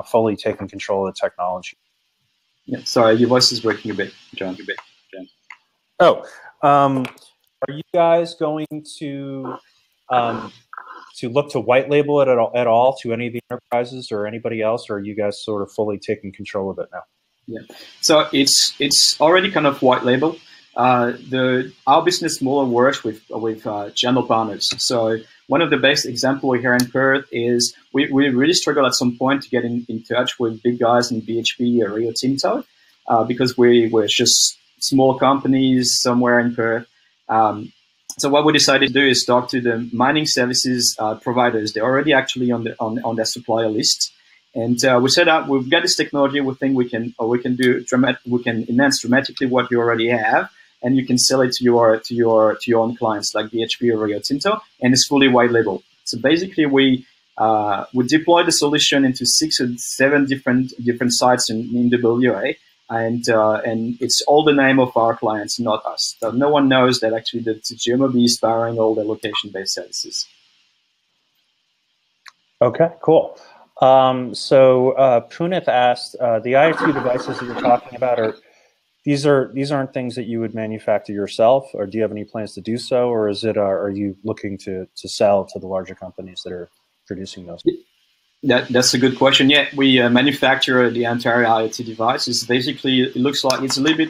fully taking control of the technology? Yeah. Sorry, your voice is breaking a bit, John. Oh, are you guys going to look to white label it at all to any of the enterprises or anybody else, or are you guys sort of fully taking control of it now? Yeah, so it's already kind of white label. Our business model works with channel partners. So one of the best examples here in Perth is we really struggled at some point to get in touch with big guys in BHP or Rio Tinto because we were just small companies somewhere in Perth. So what we decided to do is talk to the mining services providers. They're already actually on their supplier list. And we said that we've got this technology. We think we can enhance dramatically what you already have, and you can sell it to your own clients like BHP or Rio Tinto, and it's fully white label. So basically, we deploy the solution into 6 or 7 different sites in the WA, and it's all the name of our clients, not us. So no one knows that actually the GeoMoby is powering all the location-based services. Okay, cool. So Punith asked, the IoT devices that you're talking about these aren't things that you would manufacture yourself, or do you have any plans to do so, or is it are you looking to sell to the larger companies that are producing those? That's a good question. Yeah, we manufacture the entire IoT device. It's basically, it looks like it's a little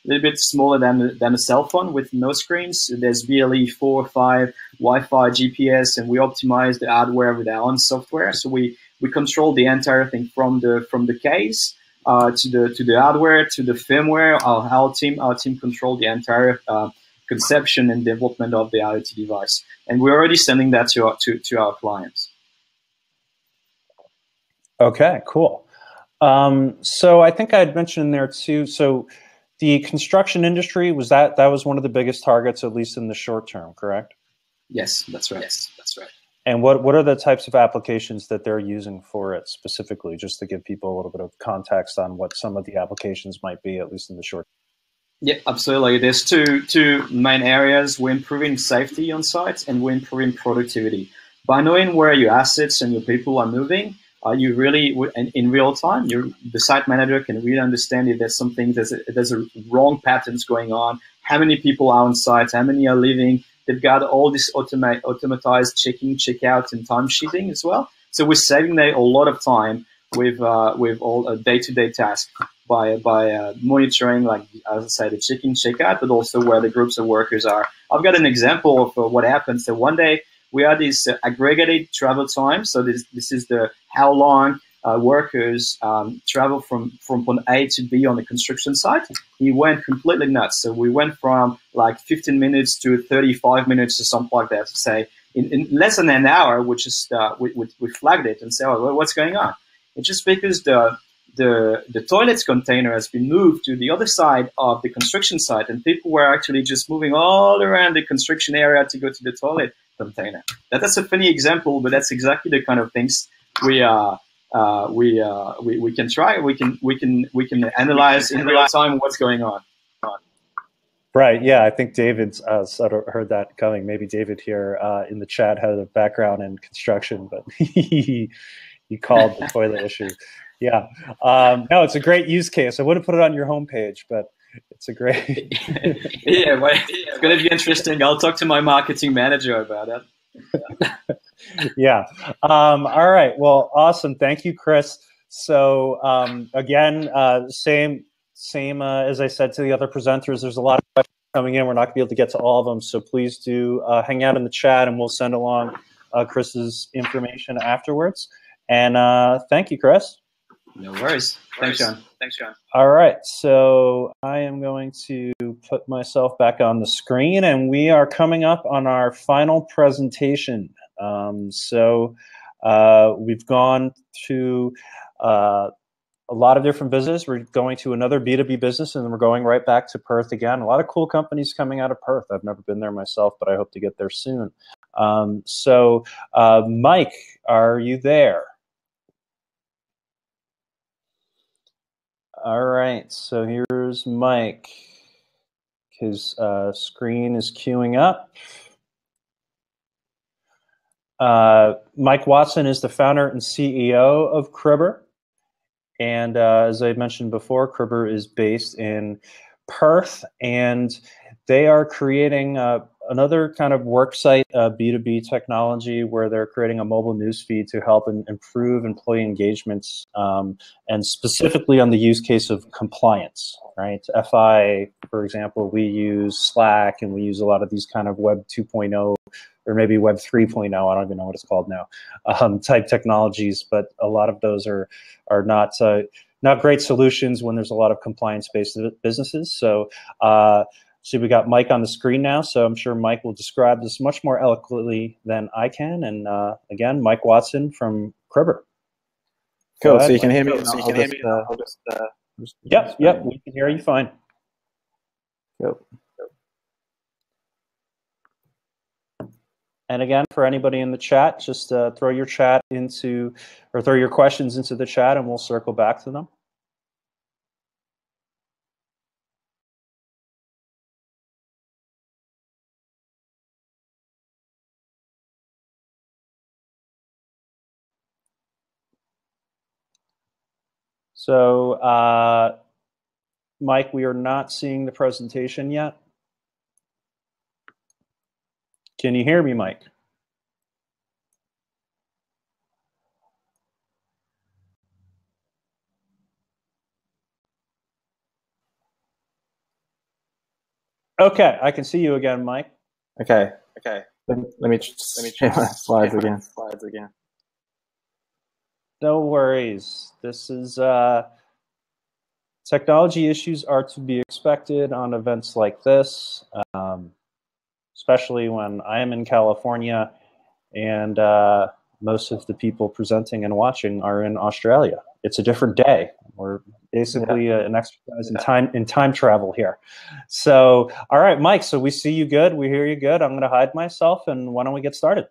bit smaller than a cell phone with no screens. There's BLE 4, 5, Wi-Fi, GPS, and we optimize the hardware with our own software. So we control the entire thing from the case to the hardware to the firmware. Our team control the entire conception and development of the IoT device, and we're already sending that to our clients. Okay, cool. So I think I had mentioned in there too. So the construction industry that was one of the biggest targets, at least in the short term, correct? Yes, that's right. And what are the types of applications that they're using for it specifically, just to give people a little bit of context on what some of the applications might be, at least in the short term? Yeah, absolutely. There's two main areas. We're improving safety on site, and we're improving productivity. By knowing where your assets and your people are moving, you really, in real time, the site manager can really understand if there's something, there's a wrong patterns going on, how many people are on site, how many are leaving. They've got all this automatized checking, checkout, and time sheeting as well. So we're saving them a lot of time with all day-to-day tasks by monitoring, like as I said, the checking, checkout, but also where the groups of workers are. I've got an example of what happened. So one day we had this aggregated travel time. So this is how long workers travel from point A to B on the construction site. He went completely nuts. So we went from like 15 minutes to 35 minutes or something like that. To say in less than an hour, we flagged it and said, oh, what's going on? It's just because the toilets container has been moved to the other side of the construction site, and people were actually just moving all around the construction area to go to the toilet container. That's a funny example, but that's exactly the kind of things we can try. We can analyze in real time what's going on. Right. Yeah, I think David's sort of heard that coming. Maybe David here in the chat had a background in construction, but he called the toilet issue. Yeah. No, it's a great use case. I wouldn't put it on your homepage, but it's a great. Yeah, well, it's going to be interesting. I'll talk to my marketing manager about it. Yeah. All right. Well, awesome. Thank you, Chris. So again, same as I said to the other presenters, there's a lot of questions coming in. We're not going to be able to get to all of them. So please do hang out in the chat and we'll send along Chris's information afterwards. And thank you, Chris. No worries. Thanks, John. Thanks, John. All right. So I am going to put myself back on the screen and we are coming up on our final presentation. We've gone to a lot of different business. We're going to another B2B business, and then we're going right back to Perth again. A lot of cool companies coming out of Perth. I've never been there myself, but I hope to get there soon. Mike, are you there? All right, so here's Mike. His screen is queuing up. Mike Watson is the founder and CEO of Kriber. And as I mentioned before, Kriber is based in Perth, and they are creating another kind of worksite B2B technology where they're creating a mobile newsfeed to help improve employee engagements, and specifically on the use case of compliance, right? FI, for example, we use Slack, and we use a lot of these kind of Web 2.0 or maybe Web 3.0, I don't even know what it's called now, type technologies, but a lot of those are not great solutions when there's a lot of compliance-based businesses. So we got Mike on the screen now, so I'm sure Mike will describe this much more eloquently than I can. And again, Mike Watson from Kriber. Cool, so you can hear me? So you can hear me? Yep, we can hear you fine. Cool. And again, for anybody in the chat, just throw your questions into the chat and we'll circle back to them. So, Mike, we are not seeing the presentation yet. Can you hear me, Mike? Okay, I can see you again, Mike. Okay. Let me share my slides again. No worries. This is technology issues are to be expected on events like this. Especially when I am in California and most of the people presenting and watching are in Australia. It's a different day. We're basically an exercise in time travel here. So, all right, Mike, so we see you good. We hear you good. I'm going to hide myself, and why don't we get started?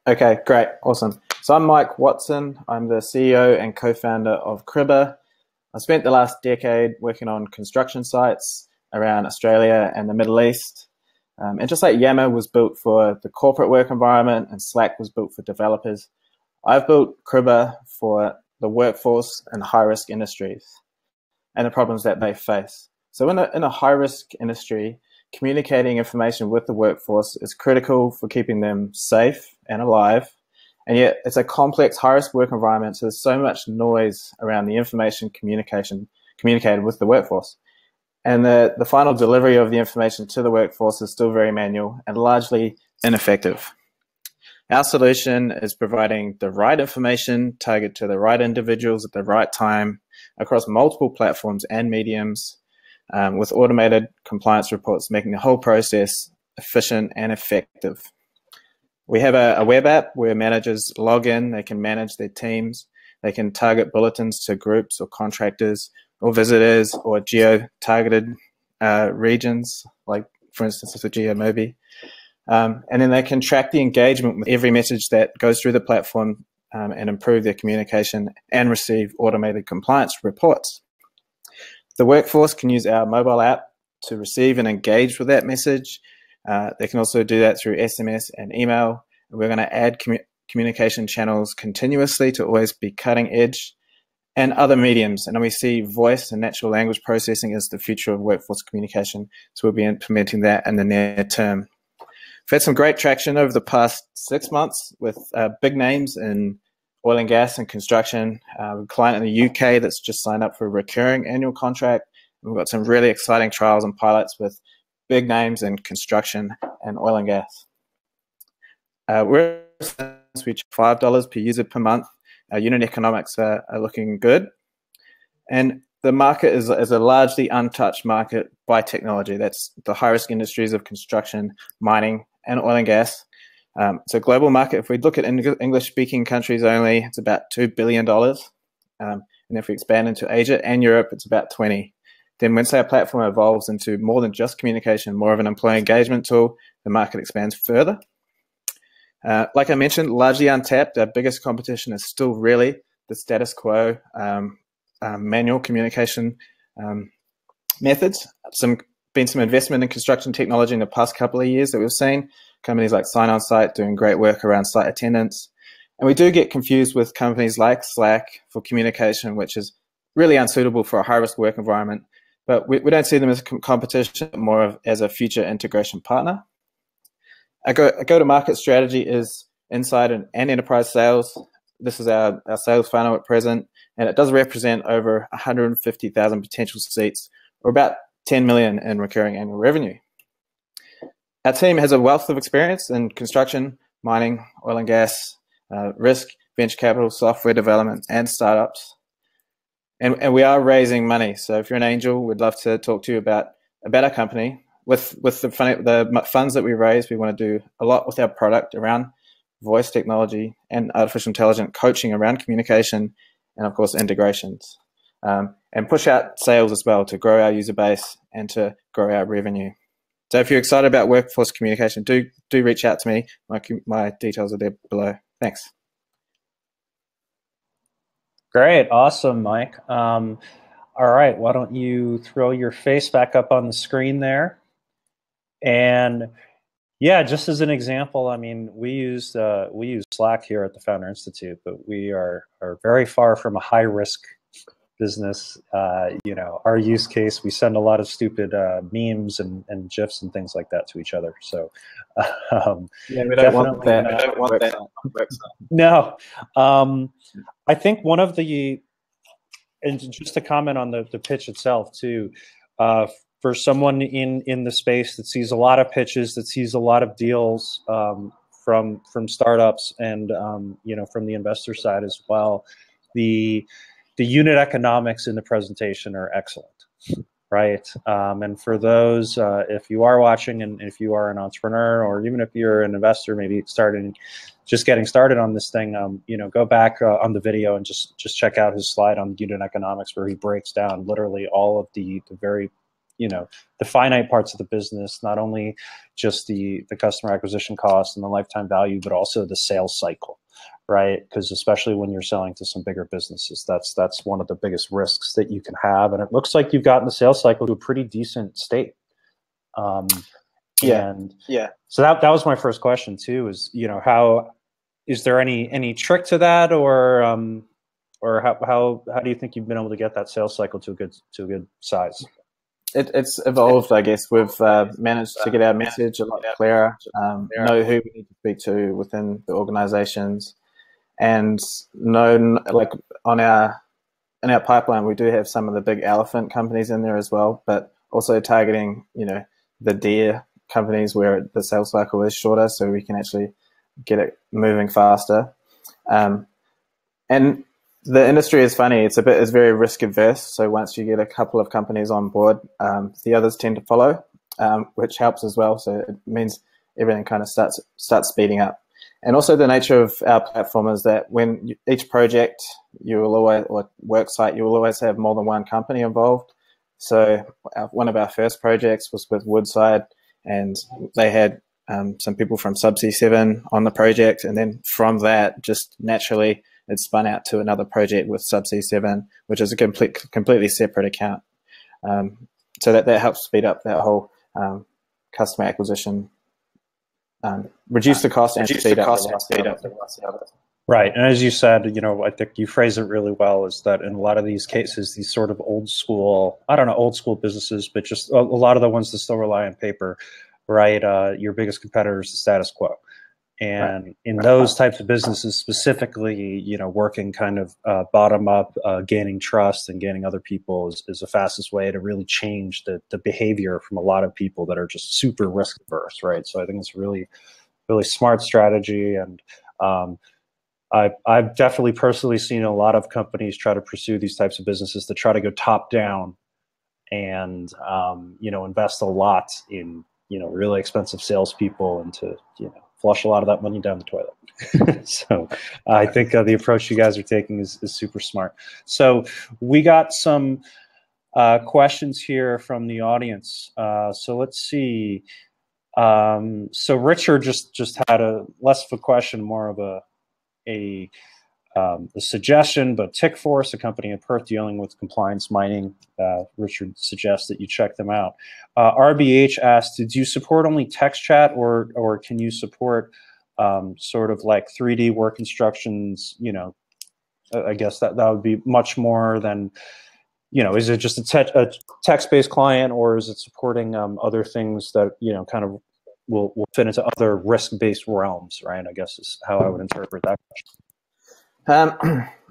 Okay, great. Awesome. So I'm Mike Watson. I'm the CEO and co-founder of Kriber. I spent the last decade working on construction sites around Australia and the Middle East. And just like Yammer was built for the corporate work environment and Slack was built for developers, I've built Kriber for the workforce in high-risk industries and the problems that they face. So in a high-risk industry, communicating information with the workforce is critical for keeping them safe and alive. And yet it's a complex high-risk work environment, so there's so much noise around the information communicated with the workforce. And the final delivery of the information to the workforce is still very manual and largely ineffective. Our solution is providing the right information targeted to the right individuals at the right time across multiple platforms and mediums, with automated compliance reports, making the whole process efficient and effective. We have a web app where managers log in, they can manage their teams, they can target bulletins to groups or contractors or visitors or geo-targeted regions, like for instance with GeoMoby. And then they can track the engagement with every message that goes through the platform and improve their communication and receive automated compliance reports. The workforce can use our mobile app to receive and engage with that message. They can also do that through SMS and email. We're going to add communication channels continuously to always be cutting edge, and other mediums. And we see voice and natural language processing as the future of workforce communication. So we'll be implementing that in the near term. We've had some great traction over the past 6 months with big names in oil and gas and construction. A client in the UK that's just signed up for a recurring annual contract. We've got some really exciting trials and pilots with big names in construction and oil and gas. We're $5 per user per month. Our unit economics are looking good. And the market is a largely untouched market by technology. That's the high-risk industries of construction, mining, and oil and gas. It's a global market. If we look at English-speaking countries only, it's about $2 billion. And if we expand into Asia and Europe, it's about 20. Then once our platform evolves into more than just communication, more of an employee engagement tool, the market expands further. Like I mentioned, largely untapped. Our biggest competition is still really the status quo manual communication methods. Been some investment in construction technology in the past couple of years that we've seen. Companies like Sign On Site doing great work around site attendance. And we do get confused with companies like Slack for communication, which is really unsuitable for a high-risk work environment. But we don't see them as competition, more as a future integration partner. Our go-to-market strategy is inside and enterprise sales. This is our sales funnel at present, and it does represent over 150,000 potential seats, or about 10 million in recurring annual revenue. Our team has a wealth of experience in construction, mining, oil and gas, risk, venture capital, software development, and startups. And we are raising money. So if you're an angel, we'd love to talk to you about our company. With the funds that we raise, we want to do a lot with our product around voice technology and artificial intelligence coaching around communication, and of course integrations, and push out sales as well to grow our user base and to grow our revenue. So if you're excited about workforce communication, do reach out to me. My details are there below. Thanks. Great, awesome, Mike. All right, why don't you throw your face back up on the screen there? And yeah, just as an example, I mean, we use Slack here at the Founder Institute, but we are very far from a high-risk business. You know, our use case, we send a lot of stupid memes and GIFs and things like that to each other. So yeah, we don't want that. We don't want that. No, I think one of the, and just to comment on the pitch itself too, for someone in the space that sees a lot of pitches, that sees a lot of deals from startups and you know, from the investor side as well, the unit economics in the presentation are excellent, right? And for those, if you are watching and if you are an entrepreneur, or even if you're an investor, maybe just getting started on this thing, you know, go back on the video and just check out his slide on unit economics, where he breaks down literally all of the very, you know, the finite parts of the business, not only just the customer acquisition cost and the lifetime value, but also the sales cycle, right? Because especially when you're selling to some bigger businesses, that's one of the biggest risks that you can have. And it looks like you've gotten the sales cycle to a pretty decent state. Yeah. So that was my first question too, is, you know, how is there any trick to that, or how do you think you've been able to get that sales cycle to a good size? It's evolved, I guess. We've managed to get our message a lot clearer, know who we need to speak to within the organizations, and know, like, in our pipeline, we do have some of the big elephant companies in there as well, but also targeting, you know, the deer companies where the sales cycle is shorter, so we can actually get it moving faster. And the industry is funny. It's very risk adverse. So once you get a couple of companies on board, the others tend to follow, which helps as well. So it means everything kind of starts speeding up. And also the nature of our platform is that when each project or work site, you will always have more than one company involved. So one of our first projects was with Woodside, and they had some people from Subsea 7 on the project, and then from that, just naturally, it spun out to another project with Subsea 7, which is a completely separate account. so that helps speed up that whole customer acquisition, reduce the cost and speed up the velocity of it. Right, and as you said, I think you phrase it really well, is that in a lot of these cases, these sort of old school businesses, but just a lot of the ones that still rely on paper, right? Your biggest competitor is the status quo. And in those types of businesses specifically, working kind of bottom up, gaining trust and gaining other people is the fastest way to really change the behavior from a lot of people that are just super risk averse, right? So I think it's really, really smart strategy. And I've definitely personally seen a lot of companies try to pursue these types of businesses to try to go top down and, invest a lot in, really expensive salespeople and to, flush a lot of that money down the toilet. So I think the approach you guys are taking is super smart. So we got some questions here from the audience. So let's see. So Richard just had less of a question, more of a suggestion, but TickForce, a company in Perth dealing with compliance mining, Richard suggests that you check them out. RBH asked, do you support only text chat, or can you support sort of like 3D work instructions? I guess that would be much more than, is it just a text-based client, or is it supporting other things that, kind of will fit into other risk-based realms, right? I guess is how I would interpret that question.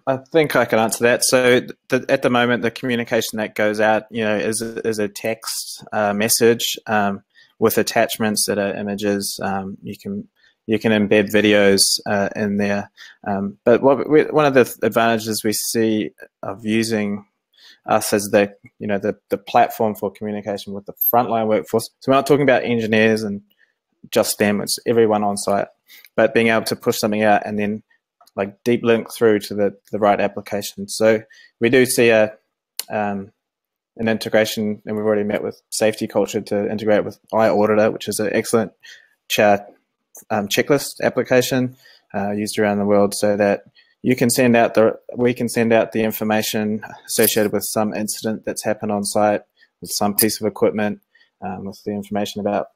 I think I can answer that. So at the moment, the communication that goes out, is a text message with attachments that are images. You can embed videos in there. But one of the advantages we see of using us as the platform for communication with the frontline workforce. So we're not talking about engineers and just them. It's everyone on site. But being able to push something out and then like deep link through to the right application. So we do see an integration, and we've already met with Safety Culture to integrate with iAuditor, which is an excellent checklist application used around the world, so that we can send out the information associated with some incident that's happened on site, with some piece of equipment, with the information about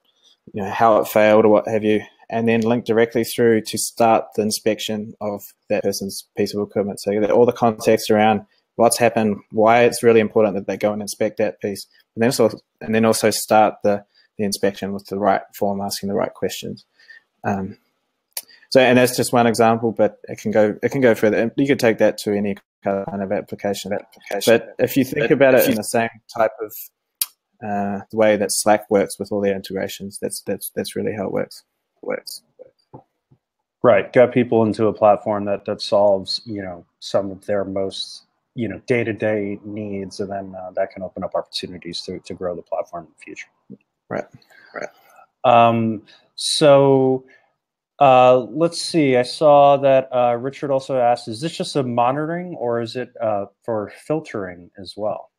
how it failed or what have you, and then link directly through to start the inspection of that person's piece of equipment. So you get all the context around what's happened, why it's really important that they go and inspect that piece, and then also start the inspection with the right form, asking the right questions. And that's just one example, but it can go further. You could take that to any kind of application. But if you think about it in the same type of the way that Slack works with all their integrations, that's really how it works. Right, get people into a platform that solves some of their most day-to-day needs, and then that can open up opportunities to grow the platform in the future. Right. So let's see. I saw that Richard also asked, is this just a monitoring, or is it for filtering as well?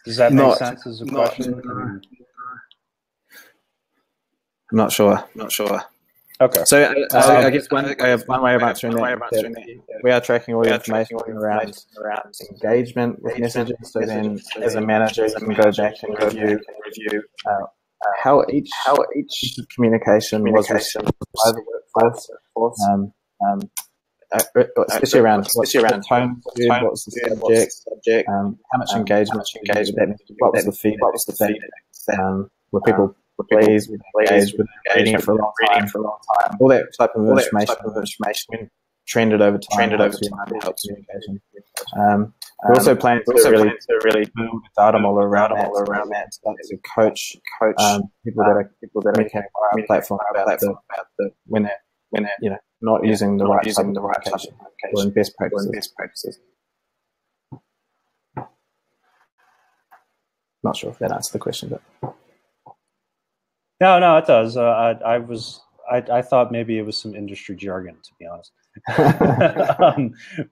Does that make sense as a question? I'm not sure. Okay. So I guess one way of answering that, we are tracking all the information around engagement with messages. So then, as a manager, you can go back and review how each communication was received by the workforce. Especially around the tone, what was the subject, how much engagement, what was the feedback, were people pleased, engaged with reading it for a long time, all that type of information trended over time helps communication. We're also planning to really build a data model around that, to coach people that are communicating on our platform about when they're not using the right application or in best practices. Not sure if that answered the question, but no, it does. I thought maybe it was some industry jargon, to be honest.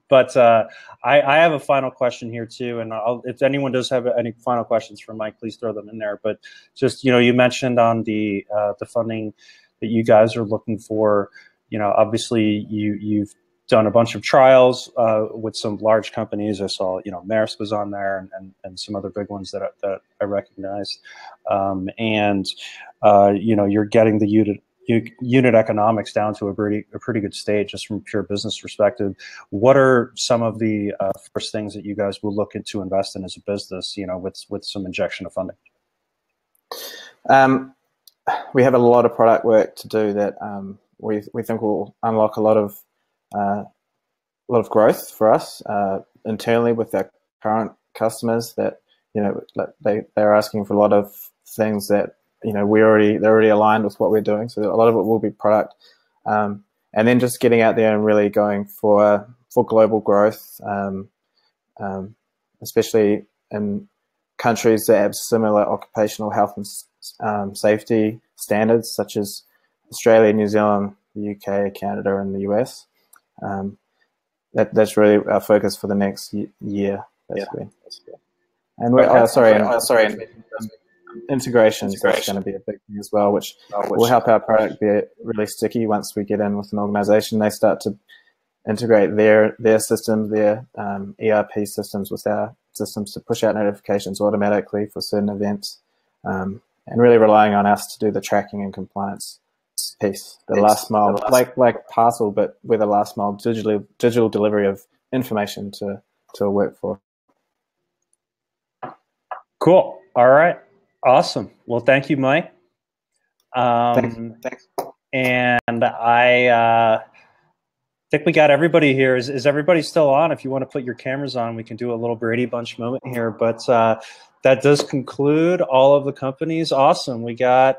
But I have a final question here too, and if anyone does have any final questions for Mike, please throw them in there. But just you mentioned on the funding that you guys are looking for. Obviously you've done a bunch of trials with some large companies. I saw, Maersk was on there, and some other big ones that I recognized. You're getting the unit economics down to a pretty good stage just from a pure business perspective. What are some of the first things that you guys will look into invest in as a business, with some injection of funding? We have a lot of product work to do that we think will unlock a lot of growth for us internally with our current customers. That they're asking for a lot of things that they're already aligned with what we're doing. So a lot of it will be product, and then just getting out there and really going for global growth, especially in countries that have similar occupational health and safety standards, such as Australia, New Zealand, the UK, Canada, and the US. That's really our focus for the next year, basically. Yeah. And integration is going to be a big thing as well, which will help our product be really sticky. Once we get in with an organization, they start to integrate their systems, their ERP systems with our systems to push out notifications automatically for certain events, and really relying on us to do the tracking and compliance piece, the last mile, like Passel, but with a last mile digital delivery of information to a workforce. Cool. All right. Awesome. Well, thank you, Mike. Thanks. And I think we got everybody here. Is everybody still on? If you want to put your cameras on, we can do a little Brady Bunch moment here. But that does conclude all of the companies. Awesome. We got,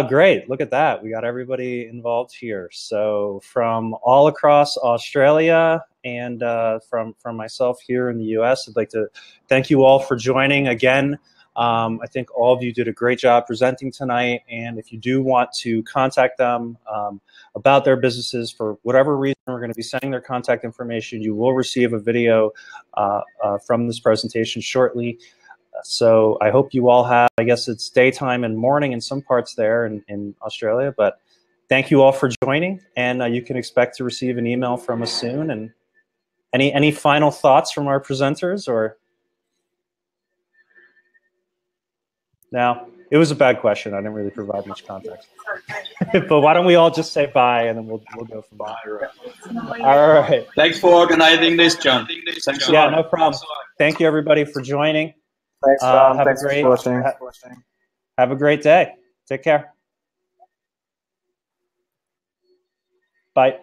great. Look at that. We got everybody involved here. So from all across Australia and from myself here in the US, I'd like to thank you all for joining again. I think all of you did a great job presenting tonight, and if you do want to contact them about their businesses for whatever reason, we're going to be sending their contact information. You will receive a video from this presentation shortly. So I hope you all have, I guess it's daytime and morning in some parts there in Australia, but thank you all for joining, and you can expect to receive an email from us soon. And any final thoughts from our presenters, or? Now, it was a bad question. I didn't really provide much context. But why don't we all just say bye, and then we'll go from there. All right. Thanks for organizing this, John. Thanks a lot. No problem. Thank you, everybody, for joining. Thanks, John. Thanks for watching. Have a great day. Take care. Bye.